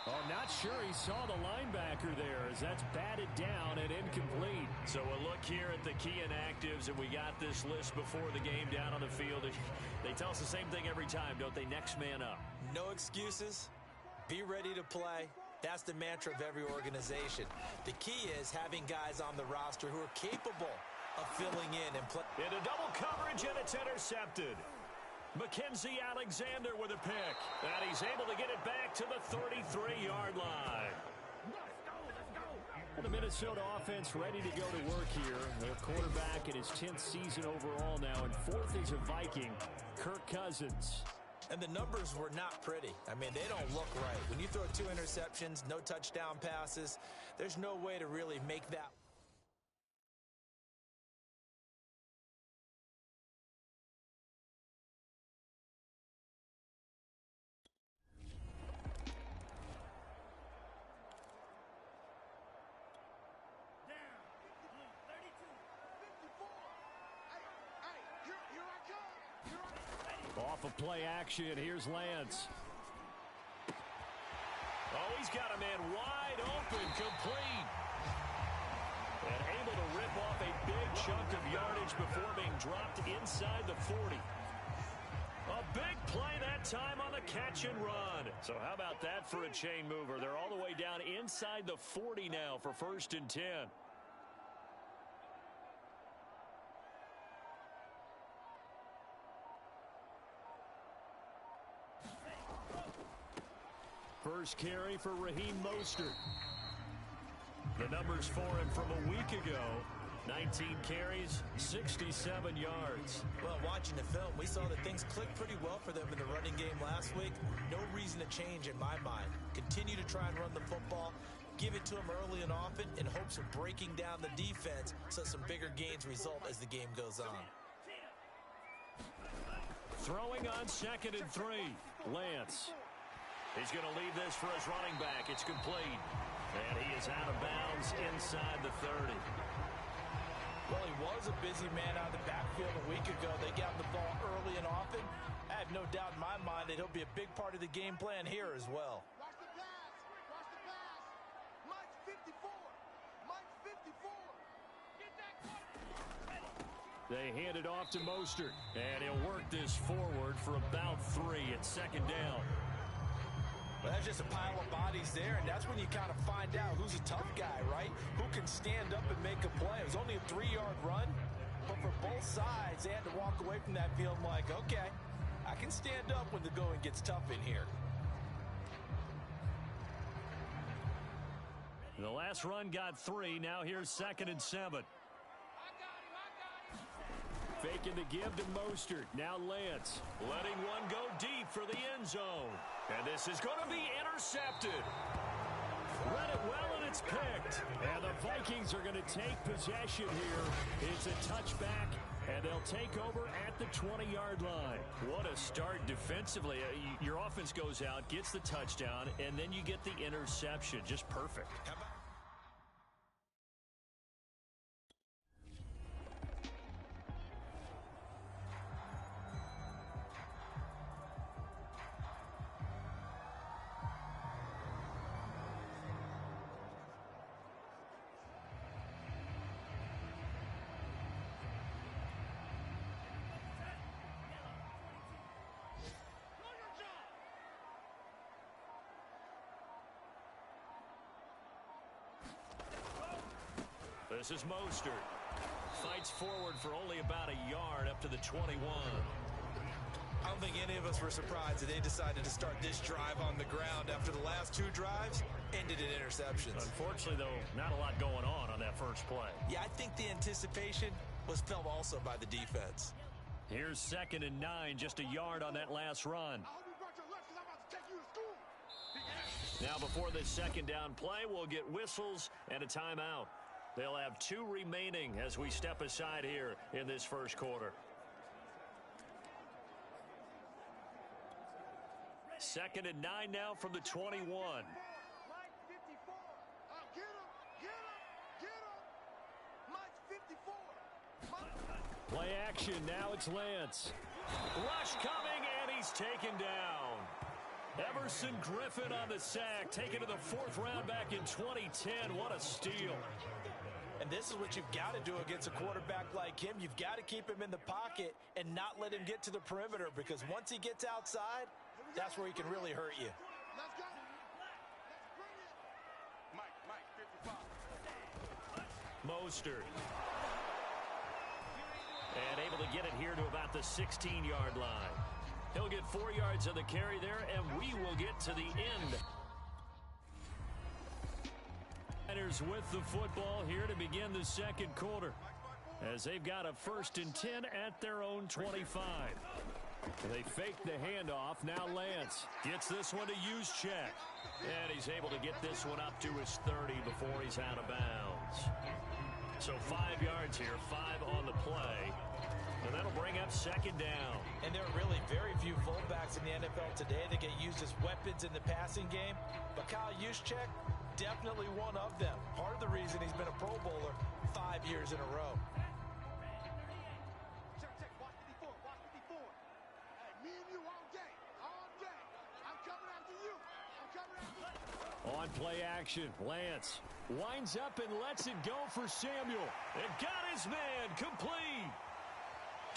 Oh, not sure he saw the linebacker there as that's batted down and incomplete. So a look here at the key inactives, and we got this list before the game down on the field. They tell us the same thing every time, don't they? Next man up. No excuses. Be ready to play. That's the mantra of every organization. The key is having guys on the roster who are capable of filling in and play. Into double coverage, and it's intercepted. Mackenzie Alexander with a pick, and he's able to get it back to the 33-yard line. The Minnesota offense ready to go to work here. Their quarterback in his 10th season overall now, and fourth is a Viking, Kirk Cousins. And the numbers were not pretty. I mean, they don't look right. When you throw 2 interceptions, no touchdown passes, there's no way to really make that. Off of play action, here's Lance. Oh, he's got a man wide open, complete. And able to rip off a big chunk of yardage before being dropped inside the 40. A big play that time on the catch and run. So how about that for a chain mover? They're all the way down inside the 40 now for 1st and 10. First carry for Raheem Mostert. The numbers for him from a week ago. 19 carries, 67 yards. Well, watching the film, we saw that things clicked pretty well for them in the running game last week. No reason to change in my mind. Continue to try and run the football. Give it to them early and often in hopes of breaking down the defense so some bigger gains result as the game goes on. Throwing on 2nd and 3. Lance. He's going to leave this for his running back. It's complete. And he is out of bounds inside the 30. Well, he was a busy man out of the backfield a week ago. They got him the ball early and often. I have no doubt in my mind that he'll be a big part of the game plan here as well. Watch the pass. Watch the pass. Mike 54. Mike 54. Get that quarterback. They hand it off to Mostert. And he'll work this forward for about 3 at 2nd down. Well, that's just a pile of bodies there, and that's when you kind of find out who's a tough guy, right? Who can stand up and make a play. It was only a 3-yard run, but for both sides, they had to walk away from that feeling like, okay, I can stand up when the going gets tough in here. The last run got 3. Now here's 2nd and 7. Faking the give to Mostert. Now Lance letting one go deep for the end zone. And this is going to be intercepted. Read it well and It's picked. And the Vikings are going to take possession here. It's a touchback, and they'll take over at the 20-yard line. What a start defensively. Your offense goes out, gets the touchdown, and then you get the interception. Just perfect. This is Mostert. Fights forward for only about a yard up to the 21. I don't think any of us were surprised that they decided to start this drive on the ground after the last two drives ended in interceptions. Unfortunately, though, not a lot going on that first play. Yeah, I think the anticipation was felt also by the defense. Here's 2nd and 9, just a yard on that last run. Now before this second down play, we'll get whistles and a timeout. They'll have 2 remaining as we step aside here in this first quarter. 2nd and 9 now from the 21. Play action, now it's Lance. Rush coming, and he's taken down. Everson Griffin on the sack, taken to the 4th round back in 2010. What a steal. And this is what you've got to do against a quarterback like him. You've got to keep him in the pocket and not let him get to the perimeter, because once he gets outside, that's where he can really hurt you. Let's go. Let's bring it. Mike, 55. Mostert. And able to get it here to about the 16-yard line. He'll get 4 yards of the carry there, and we will get to the end. With the football here to begin the second quarter, as they've got a 1st and 10 at their own 25. They fake the handoff. Now Lance gets this one to Juszczyk, and he's able to get this one up to his 30 before he's out of bounds. So 5 yards here, 5 on the play, and that'll bring up 2nd down. And there are really very few fullbacks in the NFL today that get used as weapons in the passing game, but Kyle Juszczyk, definitely one of them. Part of the reason he's been a Pro Bowler 5 years in a row. Check, watch 54, watch 54. Hey, me and you all day. I'm coming after you. On play action, Lance winds up and lets it go for Samuel. And got his man complete.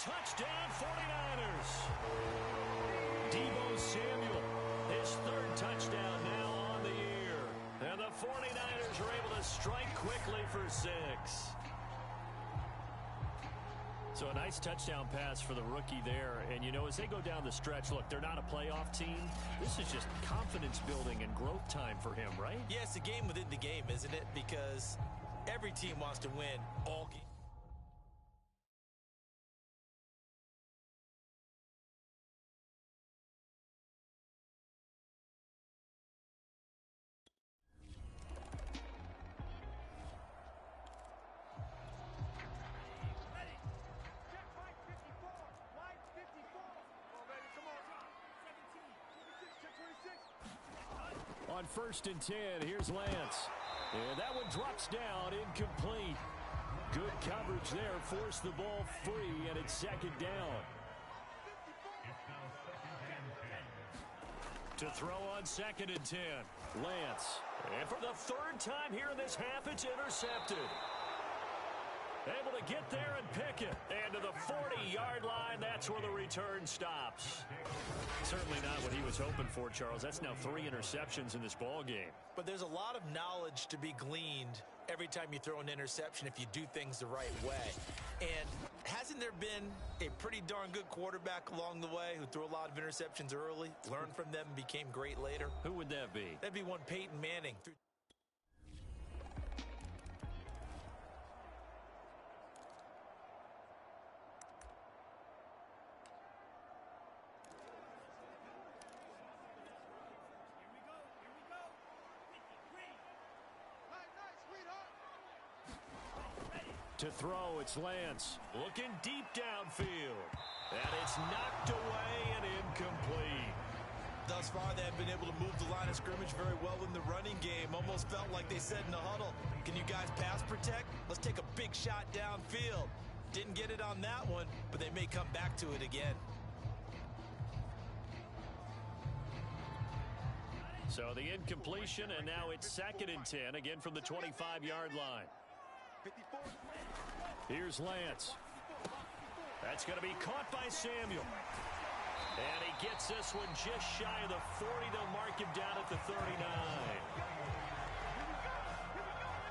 Touchdown 49ers. Deebo Samuel, his 3rd touchdown now on the year. And the 49ers are able to strike quickly for 6. So a nice touchdown pass for the rookie there. And, you know, as they go down the stretch, look, they're not a playoff team. This is just confidence building and growth time for him, right? Yeah, it's a game within the game, isn't it? Because every team wants to win all games. On 1st and 10, here's Lance. And that one drops down, incomplete. Good coverage there, forced the ball free, and it's 2nd down. To throw on 2nd and 10, Lance. And for the 3rd time here in this half, it's intercepted. Able to get there and pick it. And to the 40-yard line, that's where the return stops. Certainly not what he was hoping for, Charles. That's now 3 interceptions in this ball game. But there's a lot of knowledge to be gleaned every time you throw an interception if you do things the right way. And hasn't there been a pretty darn good quarterback along the way who threw a lot of interceptions early, learned from them, and became great later? Who would that be? That'd be one Peyton Manning. To throw, it's Lance. Looking deep downfield. And it's knocked away and incomplete. Thus far, they have been able to move the line of scrimmage very well in the running game. Almost felt like they said in the huddle, can you guys pass protect? Let's take a big shot downfield. Didn't get it on that one, but they may come back to it again. So the incompletion, and now it's 2nd and 10, again from the 25-yard line. Here's Lance. That's going to be caught by Samuel. And he gets this one just shy of the 40. They'll mark him down at the 39.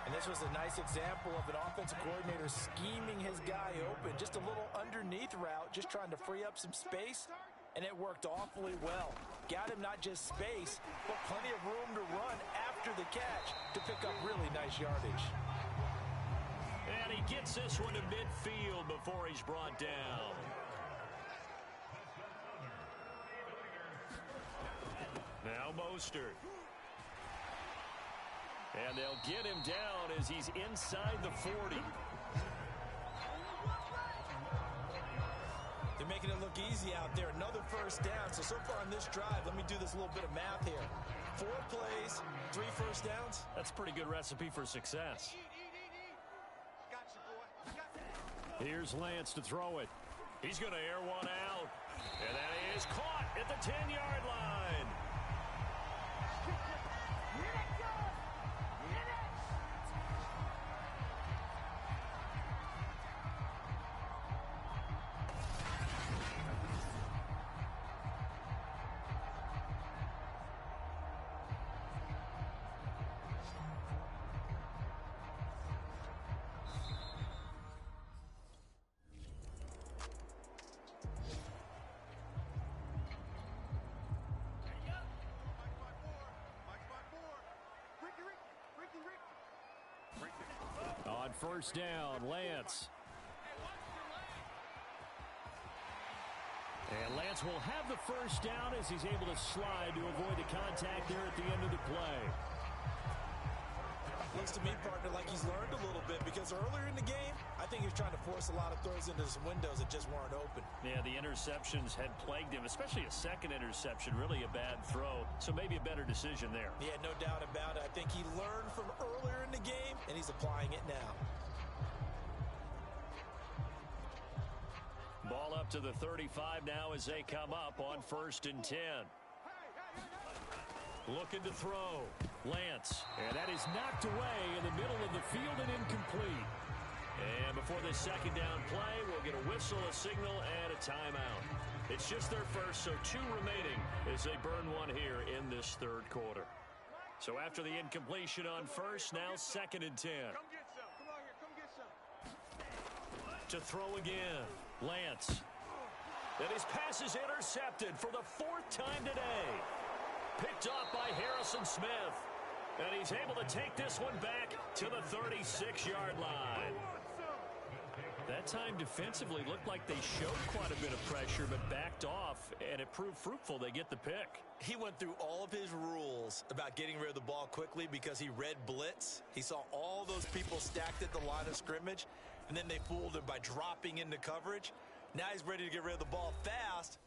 And this was a nice example of an offensive coordinator scheming his guy open. Just a little underneath route, just trying to free up some space. And it worked awfully well. Got him not just space, but plenty of room to run after the catch to pick up really nice yardage. And he gets this one to midfield before he's brought down. Now Mostert. And they'll get him down as he's inside the 40. They're making it look easy out there. Another first down. So far on this drive, let me do this little bit of math here. 4 plays, 3 first downs. That's a pretty good recipe for success. Here's Lance to throw it. He's going to air one out. And that is caught at the 10-yard line. On first down, Lance. And Lance will have the first down as he's able to slide to avoid the contact there at the end of the play. Looks to me, partner, like he's learned a little bit because earlier in the game, I think he was trying to force a lot of throws into some windows that just weren't open. Yeah, the interceptions had plagued him, especially a second interception, really a bad throw. So maybe a better decision there. Yeah, no doubt about it. I think he learned from earlier in the game, and he's applying it now. Ball up to the 35 now as they come up on 1st and 10. Looking to throw. Lance. And that is knocked away in the middle of the field and incomplete. And before this second down play, we'll get a whistle, a signal, and a timeout. It's just their first, so 2 remaining as they burn one here in this 3rd quarter. So after the incompletion on first, now 2nd and 10. Come get some. Come on here. Come get some. To throw again. Lance. And his pass is intercepted for the 4th time today. Picked off by Harrison Smith. And he's able to take this one back to the 36-yard line. That time defensively looked like they showed quite a bit of pressure but backed off, and it proved fruitful. They get the pick. He went through all of his rules about getting rid of the ball quickly because he read blitz. He saw all those people stacked at the line of scrimmage, and then they fooled him by dropping into coverage. Now he's ready to get rid of the ball fast.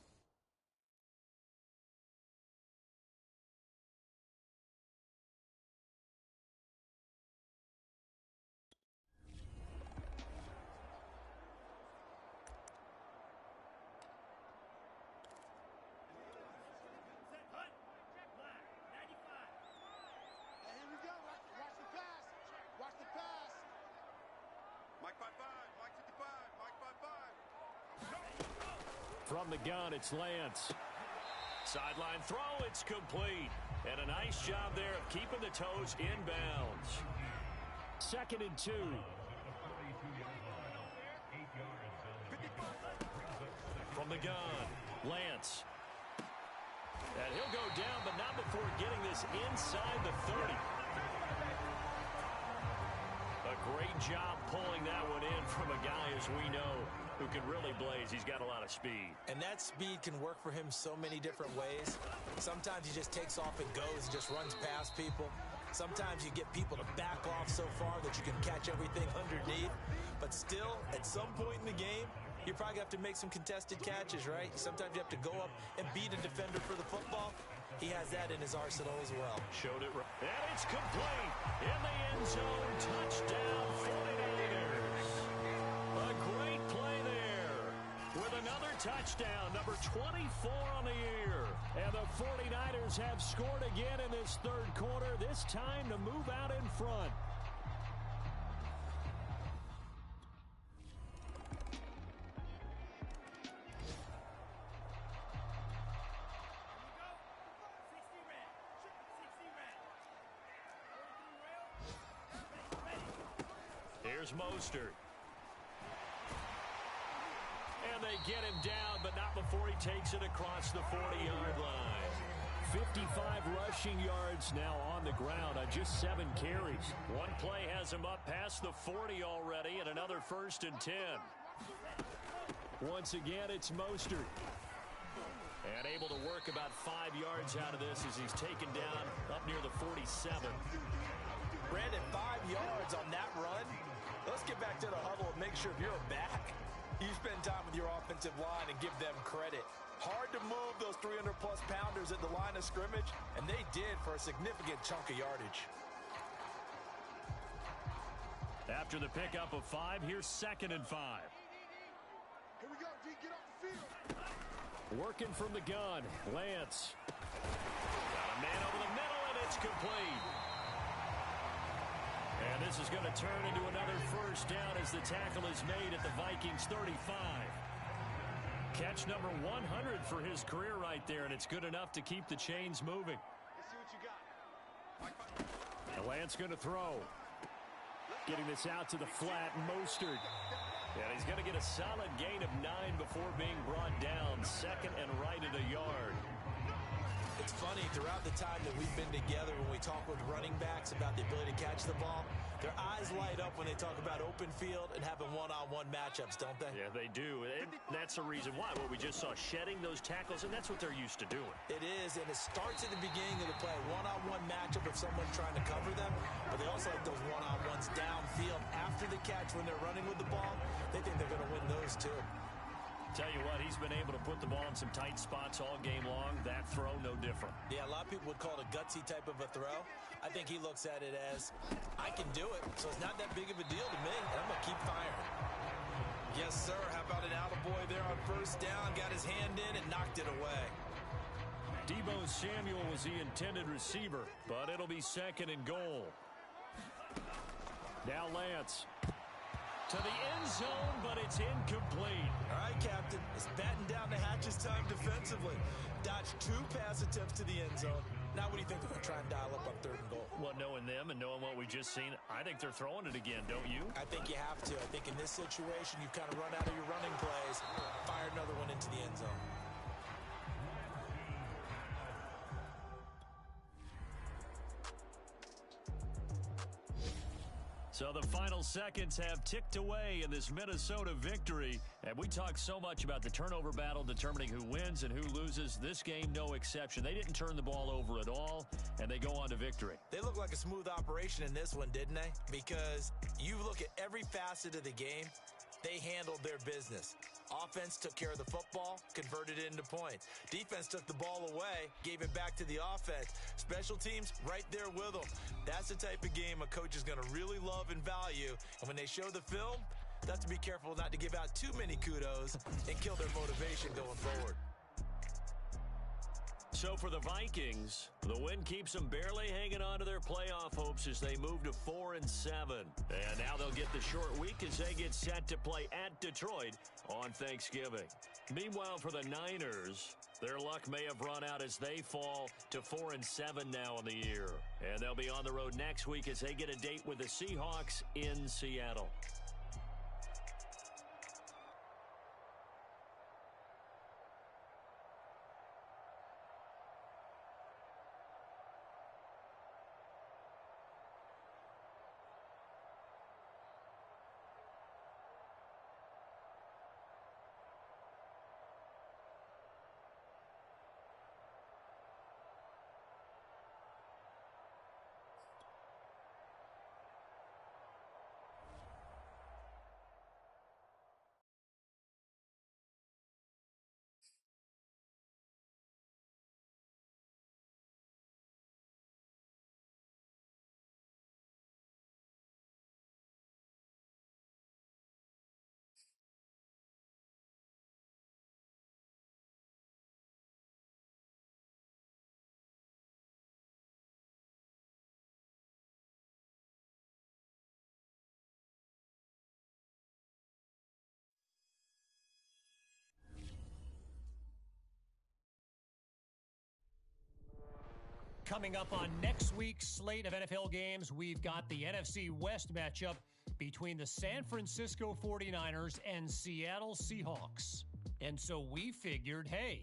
From the gun, it's Lance. Sideline throw, it's complete. And a nice job there of keeping the toes inbounds. 2nd and 2. From the gun, Lance. And he'll go down, but not before getting this inside the 30. A great job pulling that one in from a guy, as we know, who can really blaze. He's got a lot of speed. And that speed can work for him so many different ways. Sometimes he just takes off and goes and just runs past people. Sometimes you get people to back off so far that you can catch everything underneath. But still, at some point in the game, you probably have to make some contested catches, right? Sometimes you have to go up and beat a defender for the football. He has that in his arsenal as well. Showed it right. And it's complete. In the end zone. Touchdown, 49ers. A great play there. With another touchdown, number 24 on the year. And the 49ers have scored again in this third quarter, this time to move out in front. Here's Mostert. And they get him down, but not before he takes it across the 40-yard line. 55 rushing yards now on the ground on just 7 carries. One play has him up past the 40 already, and another 1st and 10. Once again, it's Mostert. And able to work about 5 yards out of this as he's taken down up near the 47. Brandon, 5 yards on that run. Let's get back to the huddle and make sure if you're a back, you spend time with your offensive line and give them credit. Hard to move those 300-plus pounders at the line of scrimmage, and they did for a significant chunk of yardage. After the pickup of 5, here's 2nd and 5. Here we go, D. Get off the field. Working from the gun, Lance. Got a man over the middle, and it's complete. And this is going to turn into another 1st down as the tackle is made at the Vikings 35. Catch number 100 for his career right there, and it's good enough to keep the chains moving. Let's see what you got. And Lance going to throw. Getting this out to the flat, Mostert. And he's going to get a solid gain of 9 before being brought down. 2nd and right at a yard. It's funny, throughout the time that we've been together, when we talk with running backs about the ability to catch the ball, their eyes light up when they talk about open field and having one-on-one matchups, don't they? Yeah, they do. And that's the reason why. Well, we just saw shedding those tackles, and that's what they're used to doing. It is, and it starts at the beginning of the play. One-on-one matchup if someone's trying to cover them, but they also like those one-on-ones downfield after the catch when they're running with the ball. They think they're going to win those, too. Tell you what, he's been able to put the ball in some tight spots all game long. That throw, no different. Yeah, a lot of people would call it a gutsy type of a throw. I think he looks at it as, I can do it, so it's not that big of a deal to me, and I'm going to keep firing. Yes, sir. How about an attaboy there on 1st down? Got his hand in and knocked it away. Deebo Samuel was the intended receiver, but it'll be 2nd and goal. Now Lance. To the end zone, but it's incomplete. All right, Captain. It's batten down the hatches time defensively. Dodged 2 pass attempts to the end zone. Now what do you think they're going to try and dial up on 3rd and goal? Well, knowing them and knowing what we just seen, I think they're throwing it again, don't you? I think you have to. I think in this situation, you've kind of run out of your running plays. Fire another one into the end zone. So the final seconds have ticked away in this Minnesota victory. And we talk so much about the turnover battle determining who wins and who loses. This game, no exception. They didn't turn the ball over at all, and they go on to victory. They look like a smooth operation in this one, didn't they? Because you look at every facet of the game, they handled their business. Offense took care of the football, converted it into points. Defense took the ball away, gave it back to the offense. Special teams, right there with them. That's the type of game a coach is going to really love and value. And when they show the film, they have to be careful not to give out too many kudos and kill their motivation going forward. So for the Vikings, the win keeps them barely hanging on to their playoff hopes as they move to 4-7. And now they'll get the short week as they get set to play at Detroit on Thanksgiving. Meanwhile, for the Niners, their luck may have run out as they fall to 4-7 now in the year. And they'll be on the road next week as they get a date with the Seahawks in Seattle. Coming up on next week's slate of NFL games, we've got the NFC West matchup between the San Francisco 49ers and Seattle Seahawks. And so we figured, hey,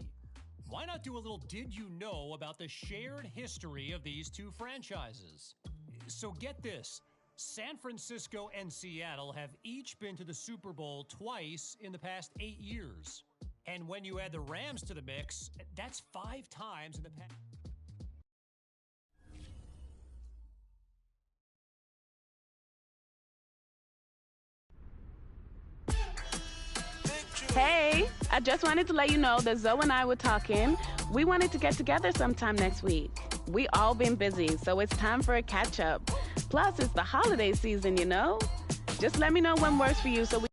why not do a little did you know about the shared history of these two franchises? So get this, San Francisco and Seattle have each been to the Super Bowl twice in the past 8 years. And when you add the Rams to the mix, that's 5 times in the past. Hey, I just wanted to let you know that Zoe and I were talking. We wanted to get together sometime next week. We all been busy, so it's time for a catch-up. Plus, it's the holiday season, you know? Just let me know when works for you so we...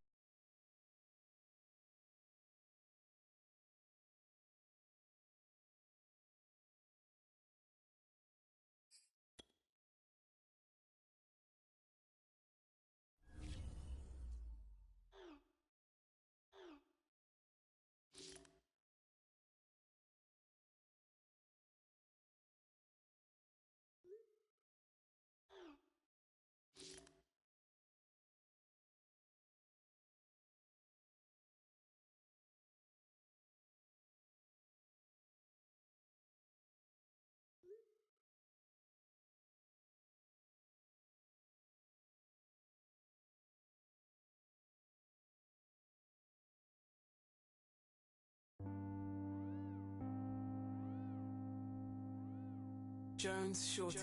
Jones Shorty.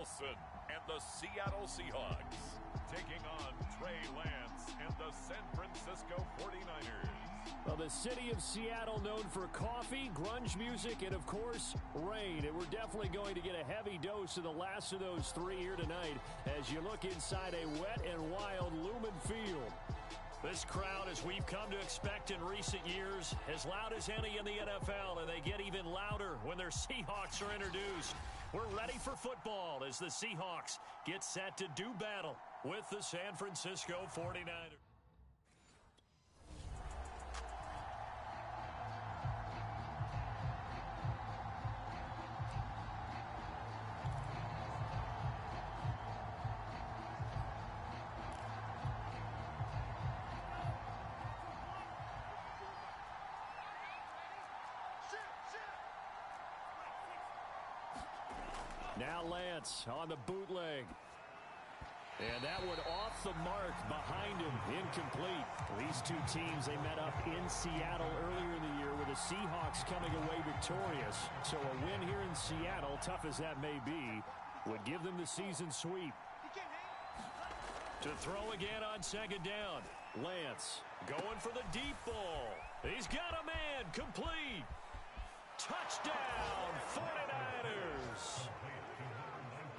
Wilson and the Seattle Seahawks taking on Trey Lance and the San Francisco 49ers. Well, the city of Seattle known for coffee, grunge music, and, of course, rain. And we're definitely going to get a heavy dose of the last of those three here tonight as you look inside a wet and wild Lumen Field. This crowd, as we've come to expect in recent years, as loud as any in the NFL, and they get even louder when their Seahawks are introduced. We're ready for football as the Seahawks get set to do battle with the San Francisco 49ers. Now Lance on the bootleg. And that one off the mark behind him, incomplete. These two teams, they met up in Seattle earlier in the year with the Seahawks coming away victorious. So a win here in Seattle, tough as that may be, would give them the season sweep. To throw again on second down. Lance going for the deep ball. He's got a man, complete. Touchdown, 49ers.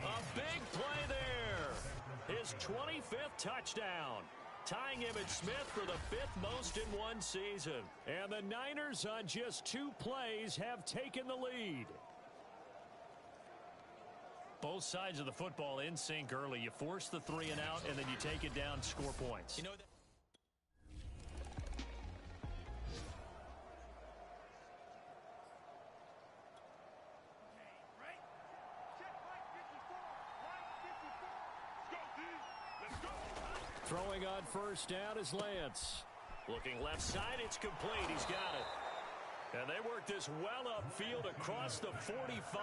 A big play there. His 25th touchdown. Tying Emmitt Smith for the 5th most in one season. And the Niners on just 2 plays have taken the lead. Both sides of the football in sync early. You force the 3 and out, and then you take it down, score points. You know Throwing on first down is Lance. Looking left side, it's complete. He's got it. And they work this well upfield across the 45.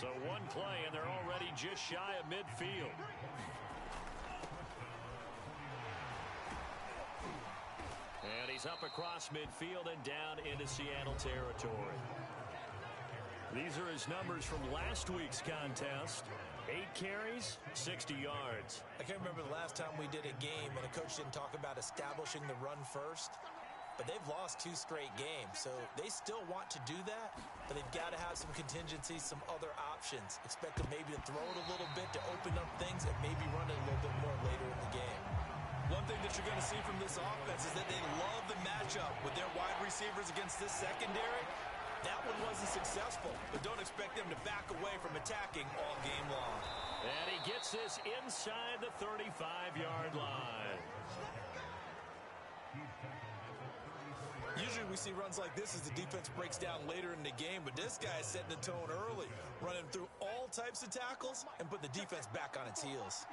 So one play, and they're already just shy of midfield. And he's up across midfield and down into Seattle territory. These are his numbers from last week's contest. 8 carries, 60 yards. I can't remember the last time we did a game and a coach didn't talk about establishing the run first. But they've lost 2 straight games, so they still want to do that, but they've got to have some contingencies, some other options. Expect them maybe to throw it a little bit to open up things and maybe run it a little bit more later in the game. One thing that you're going to see from this offense is that they love the matchup with their wide receivers against this secondary. That one wasn't successful, but don't expect them to back away from attacking all game long. And he gets this inside the 35-yard line. Usually we see runs like this as the defense breaks down later in the game, but this guy is setting the tone early, running through all types of tackles and put the defense back on its heels.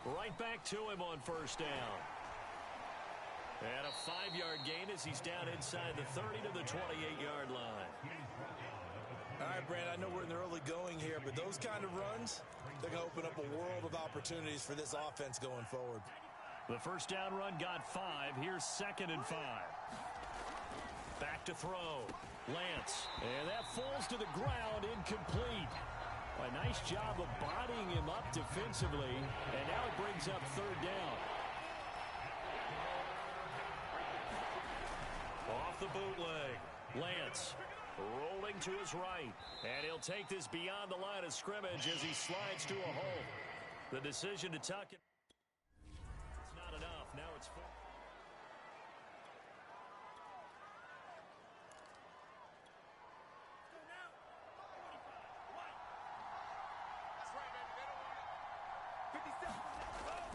Right back to him on first down. And a 5-yard gain as he's down inside the 30 to the 28-yard line. All right, Brand, I know we're in the early going here, but those kind of runs, they're going to open up a world of opportunities for this offense going forward. The first down run got 5. Here's 2nd and 5. Back to throw. Lance. And that falls to the ground, incomplete. A nice job of bodying him up defensively. And now it brings up 3rd down. Off the bootleg. Lance rolling to his right. And he'll take this beyond the line of scrimmage as he slides to a hole. The decision to tuck it. It's not enough. Now it's 4.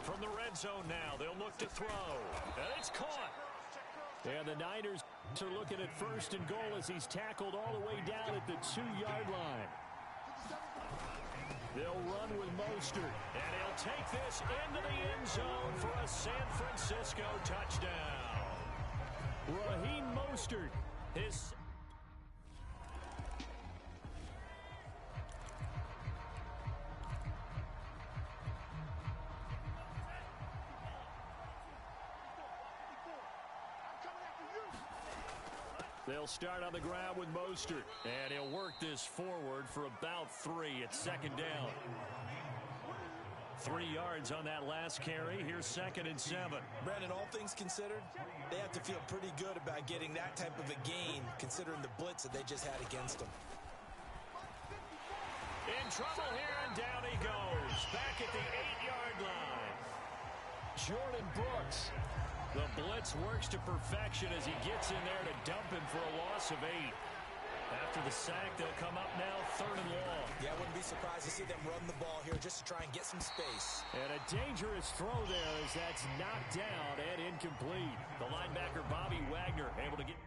From the red zone now, they'll look to throw. And it's caught. And the Niners are looking at 1st and goal as he's tackled all the way down at the 2-yard line. They'll run with Mostert. And he'll take this into the end zone for a San Francisco touchdown. Raheem Mostert, his... They'll start on the ground with Mostert. And he'll work this forward for about 3. It's second down. 3 yards on that last carry. Here's 2nd and 7. Brandon, all things considered, they have to feel pretty good about getting that type of a gain, considering the blitz that they just had against them. In trouble here, and down he goes. Back at the 8-yard line. Jordan Brooks. The blitz works to perfection as he gets in there to dump him for a loss of 8. After the sack, they'll come up now 3rd and long. Yeah, I wouldn't be surprised to see them run the ball here just to try and get some space. And a dangerous throw there as that's knocked down and incomplete. The linebacker, Bobby Wagner, able to get...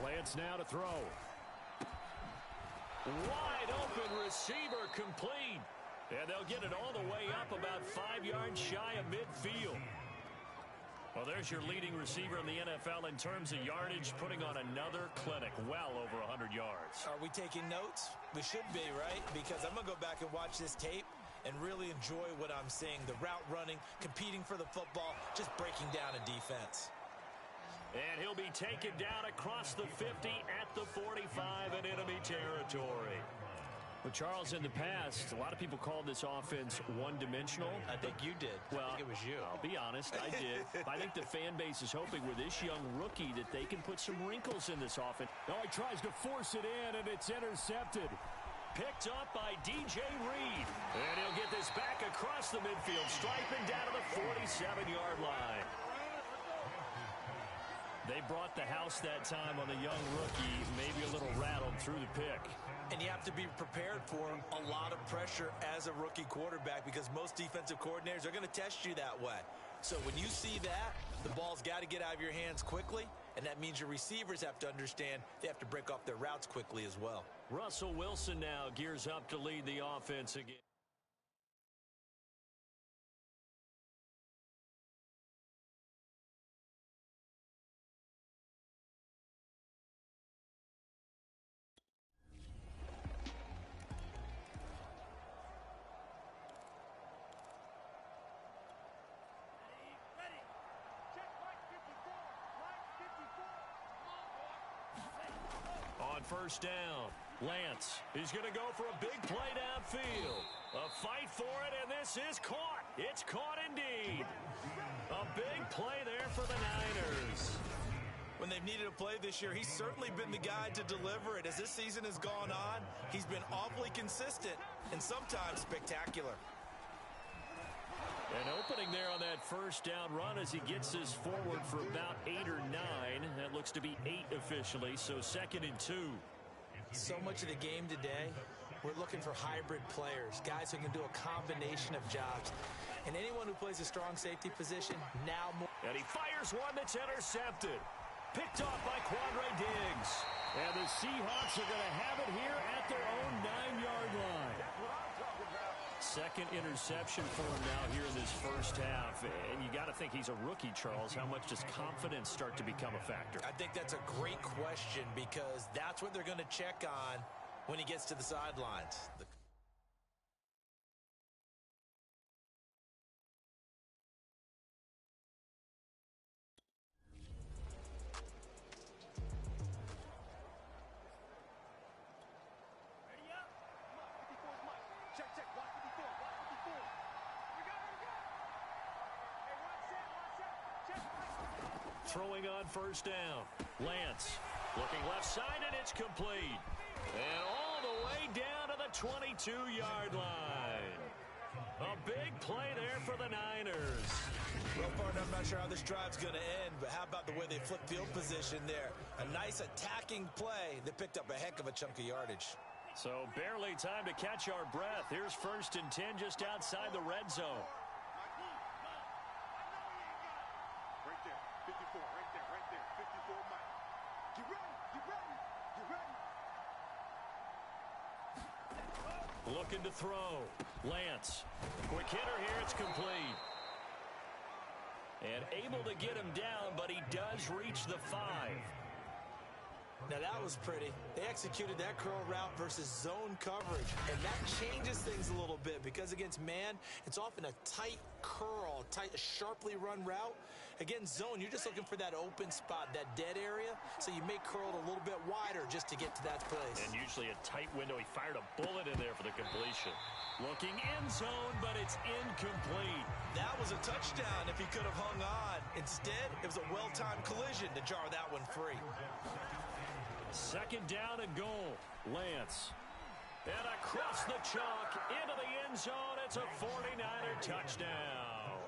Lance now to throw. Wide open receiver complete. And they'll get it all the way up about 5 yards shy of midfield. Well, there's your leading receiver in the NFL in terms of yardage, putting on another clinic, well over 100 yards. Are we taking notes? We should be, right? Because I'm going to go back and watch this tape and really enjoy what I'm seeing. The route running, competing for the football, just breaking down a defense. And he'll be taken down across the 50 at the 45 in enemy territory. Well, Charles, in the past, a lot of people called this offense one-dimensional. I think you did. Well, I think it was you. I'll be honest, I did. I think the fan base is hoping with this young rookie that they can put some wrinkles in this offense. Now he tries to force it in, and it's intercepted. Picked up by DJ Reed. And he'll get this back across the midfield, striping down to the 47-yard line. They brought the house that time on the young rookie, maybe a little rattled through the pick. And you have to be prepared for a lot of pressure as a rookie quarterback because most defensive coordinators are going to test you that way. So when you see that, the ball's got to get out of your hands quickly, and that means your receivers have to understand they have to break off their routes quickly as well. Russell Wilson now gears up to lead the offense again. First down. Lance, he's going to go for a big play downfield. A fight for it, and this is caught. It's caught indeed. A big play there for the Niners. When they've needed a play this year, he's certainly been the guy to deliver it. As this season has gone on, he's been awfully consistent and sometimes spectacular. An opening there on that first down run as he gets this forward for about 8 or 9. That looks to be 8 officially, so 2nd and 2. So much of the game today, we're looking for hybrid players, guys who can do a combination of jobs. And anyone who plays a strong safety position, now more. And he fires one that's intercepted. Picked off by Quandre Diggs. And the Seahawks are going to have it here at their own 9-yard line. Second interception for him now here in this first half. And you got to think he's a rookie, Charles. How much does confidence start to become a factor? I think that's a great question because that's what they're going to check on when he gets to the sidelines. Throwing on first down. Lance looking left side, and it's complete. And all the way down to the 22-yard line. A big play there for the Niners. Well, partner, I'm not sure how this drive's going to end, but how about the way they flip field position there? A nice attacking play that picked up a heck of a chunk of yardage. So barely time to catch our breath. Here's 1st and 10 just outside the red zone. Looking to throw. Lance. Quick hitter here. It's complete. And able to get him down, but he does reach the 5. Now that was pretty. They executed that curl route versus zone coverage, and that changes things a little bit because against man, it's often a tight curl, a sharply run route. Against zone, you're just looking for that open spot, that dead area, so you may curl it a little bit wider just to get to that place. And usually a tight window. He fired a bullet in there for the completion. Looking end zone, but it's incomplete. That was a touchdown if he could have hung on. Instead, it was a well-timed collision to jar that one free. Second down and goal. Lance. And across the chalk into the end zone. It's a 49er touchdown.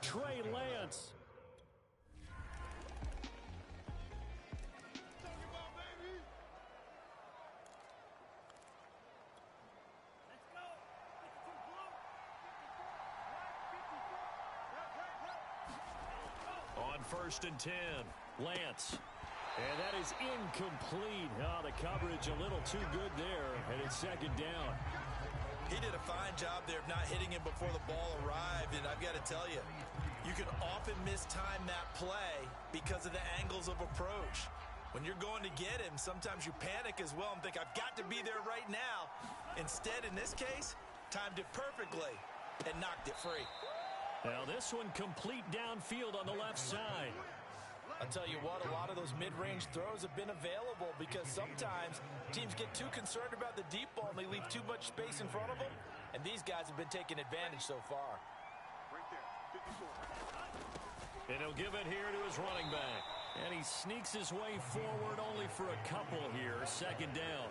Trey Lance. On 1st and 10, Lance. And that is incomplete. Oh, the coverage a little too good there, and it's second down. He did a fine job there of not hitting him before the ball arrived, and I've got to tell you, you can often mistime that play because of the angles of approach. When you're going to get him, sometimes you panic as well and think, I've got to be there right now. Instead, in this case, timed it perfectly and knocked it free. Now this one complete downfield on the left side. I'll tell you what, a lot of those mid-range throws have been available because sometimes teams get too concerned about the deep ball and they leave too much space in front of them, and these guys have been taking advantage so far. Right there, 54. And he'll give it here to his running back. And he sneaks his way forward only for a couple here. Second down.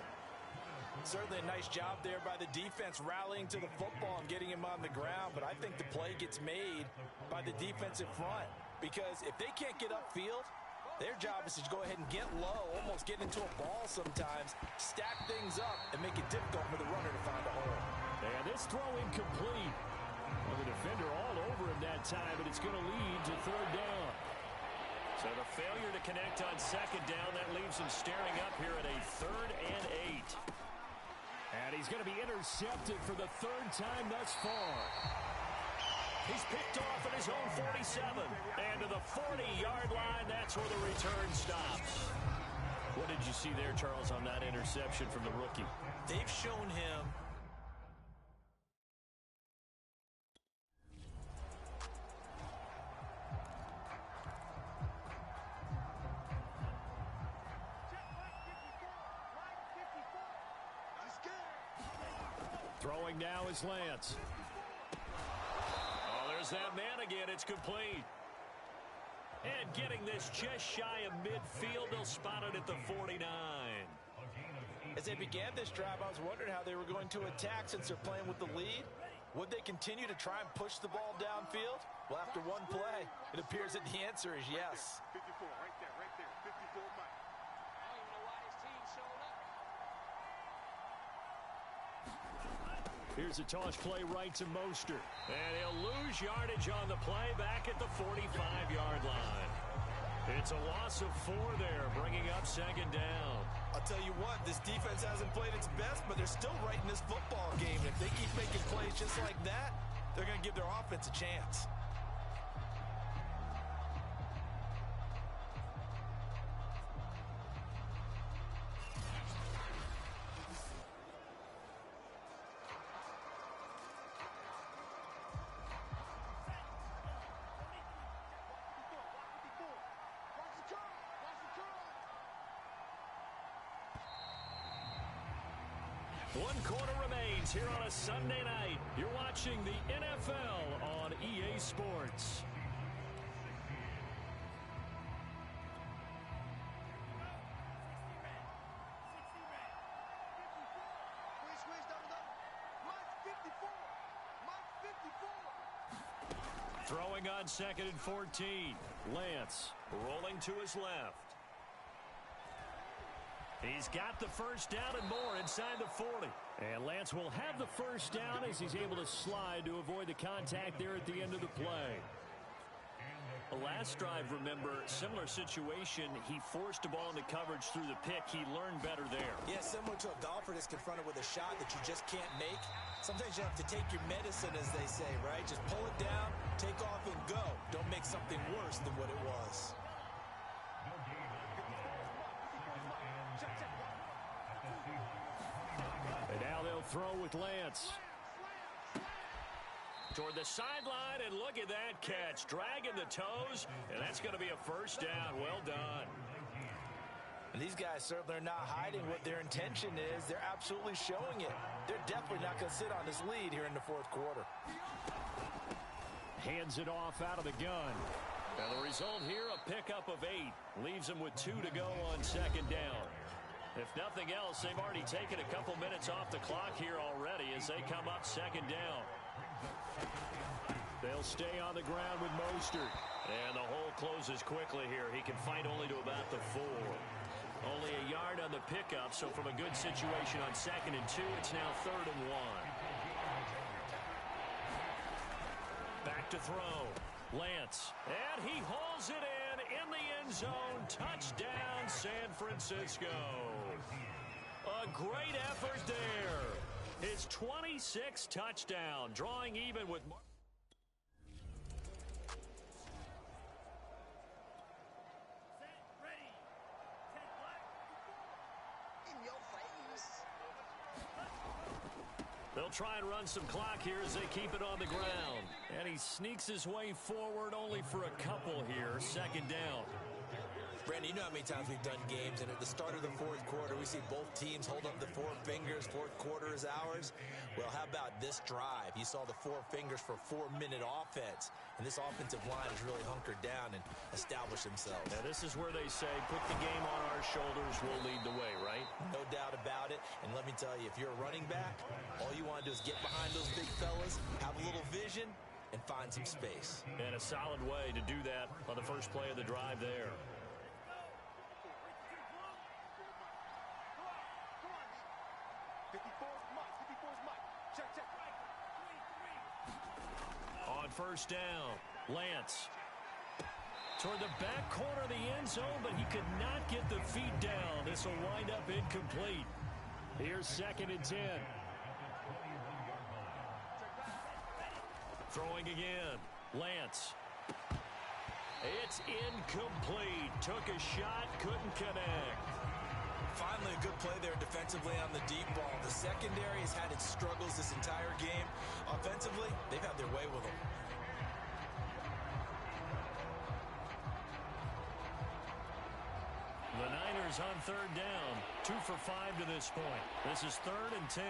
Certainly a nice job there by the defense rallying to the football and getting him on the ground, but I think the play gets made by the defensive front. Because if they can't get upfield, their job is to go ahead and get low, almost get into a ball sometimes, stack things up, and make it difficult for the runner to find a hole. And this throw incomplete. Well, the defender all over him that time, but it's going to lead to third down. So the failure to connect on second down, that leaves him staring up here at a 3rd and 8. And he's going to be intercepted for the 3rd time thus far. He's picked off at his own 47. And to the 40-yard line, that's where the return stops. What did you see there, Charles, on that interception from the rookie? They've shown him throwing now is Lance. Oh, there's that man again. It's complete. And getting this just shy of midfield, they'll spot it at the 49. As they began this drive, I was wondering how they were going to attack since they're playing with the lead. Would they continue to try and push the ball downfield? Well, after one play, it appears that the answer is yes. 54, right there, 54 Mike. I don't even know why this team showed up. Here's a toss play right to Mostert. And he'll lose yardage on the play back at the 45-yard line. It's a loss of 4 there, bringing up second down. I'll tell you what, this defense hasn't played its best, but they're still right in this football game. And if they keep making plays just like that, they're going to give their offense a chance. One quarter remains here on a Sunday night. You're watching the NFL on EA Sports. Throwing on 2nd and 14. Lance rolling to his left. He's got the first down and more inside the 40. And Lance will have the first down as he's able to slide to avoid the contact there at the end of the play. The last drive, remember, similar situation. He forced the ball into coverage through the pick. He learned better there. Yeah, similar to a golfer that's confronted with a shot that you just can't make. Sometimes you have to take your medicine, as they say, right? Just pull it down, take off, and go. Don't make something worse than what it was. throw with Lance. Toward the sideline, and look at that catch. Dragging the toes, and that's going to be a first down. Well done. And these guys certainly are not hiding what their intention is. They're absolutely showing it. They're definitely not going to sit on this lead here in the fourth quarter. Hands it off out of the gun. And the result here, a pickup of 8. Leaves them with 2 to go on second down. If nothing else, they've already taken a couple minutes off the clock here already as they come up second down. They'll stay on the ground with Mostert. And the hole closes quickly here. He can fight only to about the 4. Only a yard on the pickup, so from a good situation on second and 2, it's now 3rd and 1. Back to throw. Lance. And he hauls it in the end zone. Touchdown, San Francisco. A great effort there. His 26th touchdown, drawing even with... They'll try and run some clock here as they keep it on the ground. And he sneaks his way forward only for a couple here. Second down. Brandon, you know how many times we've done games, and at the start of the fourth quarter, we see both teams hold up the 4 fingers. Fourth quarter is ours. Well, how about this drive? You saw the 4 fingers for 4-minute offense, and this offensive line has really hunkered down and established themselves. Now, this is where they say, put the game on our shoulders, we'll lead the way, right? No doubt about it, and let me tell you, if you're a running back, all you want to do is get behind those big fellas, have a little vision, and find some space. And a solid way to do that on the first play of the drive there. On first down, Lance toward the back corner of the end zone, but he could not get the feet down. This will wind up incomplete. Here's 2nd and 10. Throwing again, Lance. It's incomplete. Took a shot, couldn't connect. Finally, a good play there defensively on the deep ball. The secondary has had its struggles this entire game. Offensively, they've had their way with them. The Niners on 3rd down. 2 for 5 to this point. This is 3rd and 10.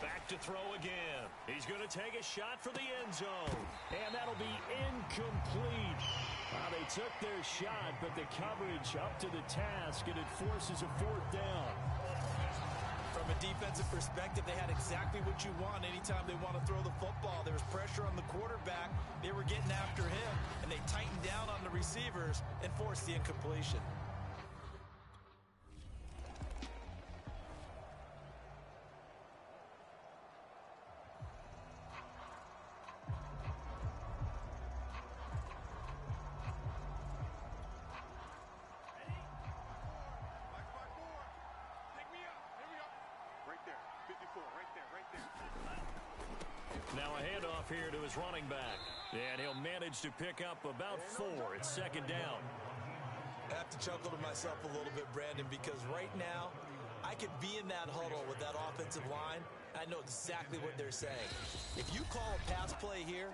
Back to throw again. He's going to take a shot for the end zone. And that'll be incomplete. They took their shot, but the coverage up to the task, and it forces a 4th down. From a defensive perspective, they had exactly what you want anytime they want to throw the football. There was pressure on the quarterback. They were getting after him, and they tightened down on the receivers and forced the incompletion. Now a handoff here to his running back. And he'll manage to pick up about 4. It's 2nd down. I have to chuckle to myself a little bit, Brandon, because right now I could be in that huddle with that offensive line. I know exactly what they're saying. If you call a pass play here,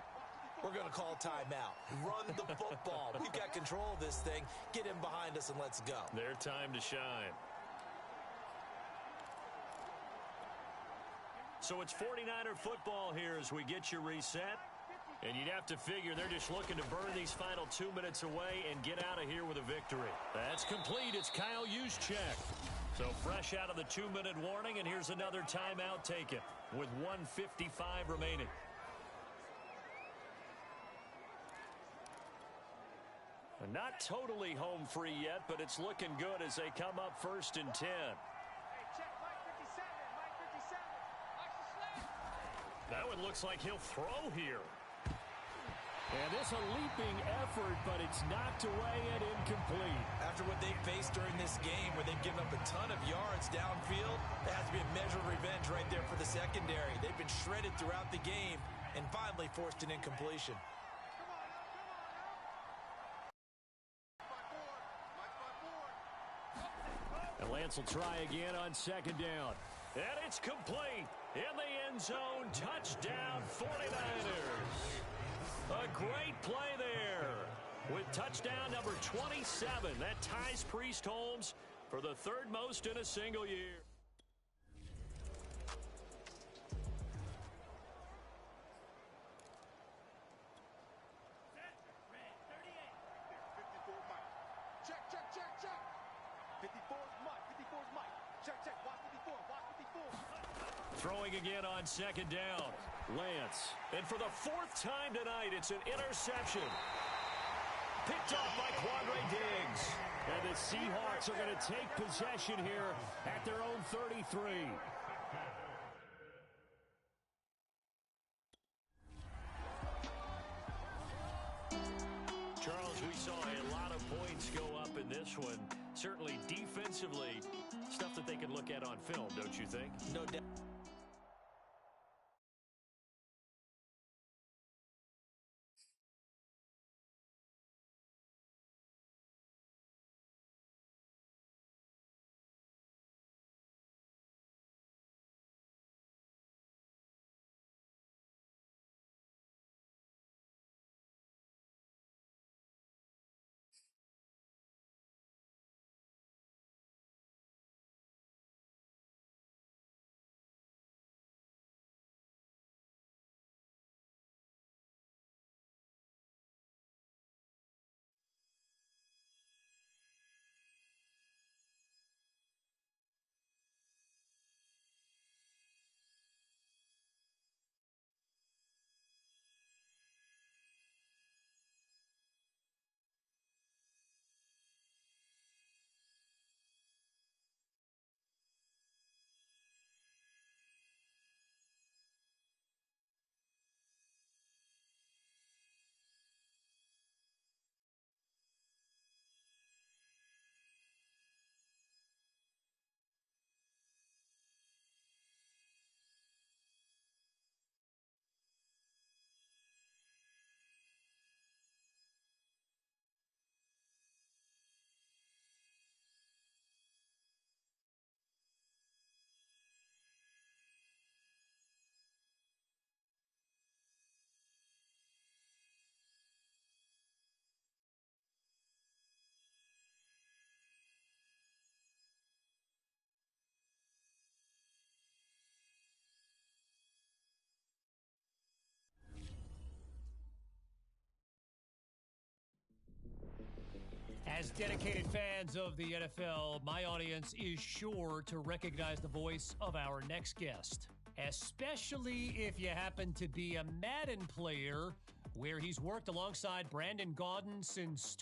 we're going to call timeout. Run the football. We've got control of this thing. Get in behind us and let's go. Their time to shine. So it's 49er football here as we get you reset. And you'd have to figure they're just looking to burn these final 2 minutes away and get out of here with a victory. That's complete. It's Kyle Juszczyk. So fresh out of the 2-minute warning, and here's another timeout taken with 1:55 remaining. Not totally home free yet, but it's looking good as they come up 1st and 10. That one looks like he'll throw here. And this a leaping effort, but it's knocked away and incomplete. After what they faced during this game, where they've given up a ton of yards downfield, there has to be a measure of revenge right there for the secondary. They've been shredded throughout the game and finally forced an incompletion. And Lance will try again on 2nd down. And it's complete. In the end zone, touchdown 49ers. A great play there. With touchdown number 27, that ties Priest Holmes for the third most in a single year. Throwing again on second down. Lance. And for the fourth time tonight, it's an interception. Picked off by Quandre Diggs. And the Seahawks are going to take possession here at their own 33. Charles, we saw a lot of points go up in this one. Certainly defensively, stuff that they can look at on film, don't you think? No doubt. As dedicated fans of the NFL, my audience is sure to recognize the voice of our next guest, especially if you happen to be a Madden player, where he's worked alongside Brandon Gaudin since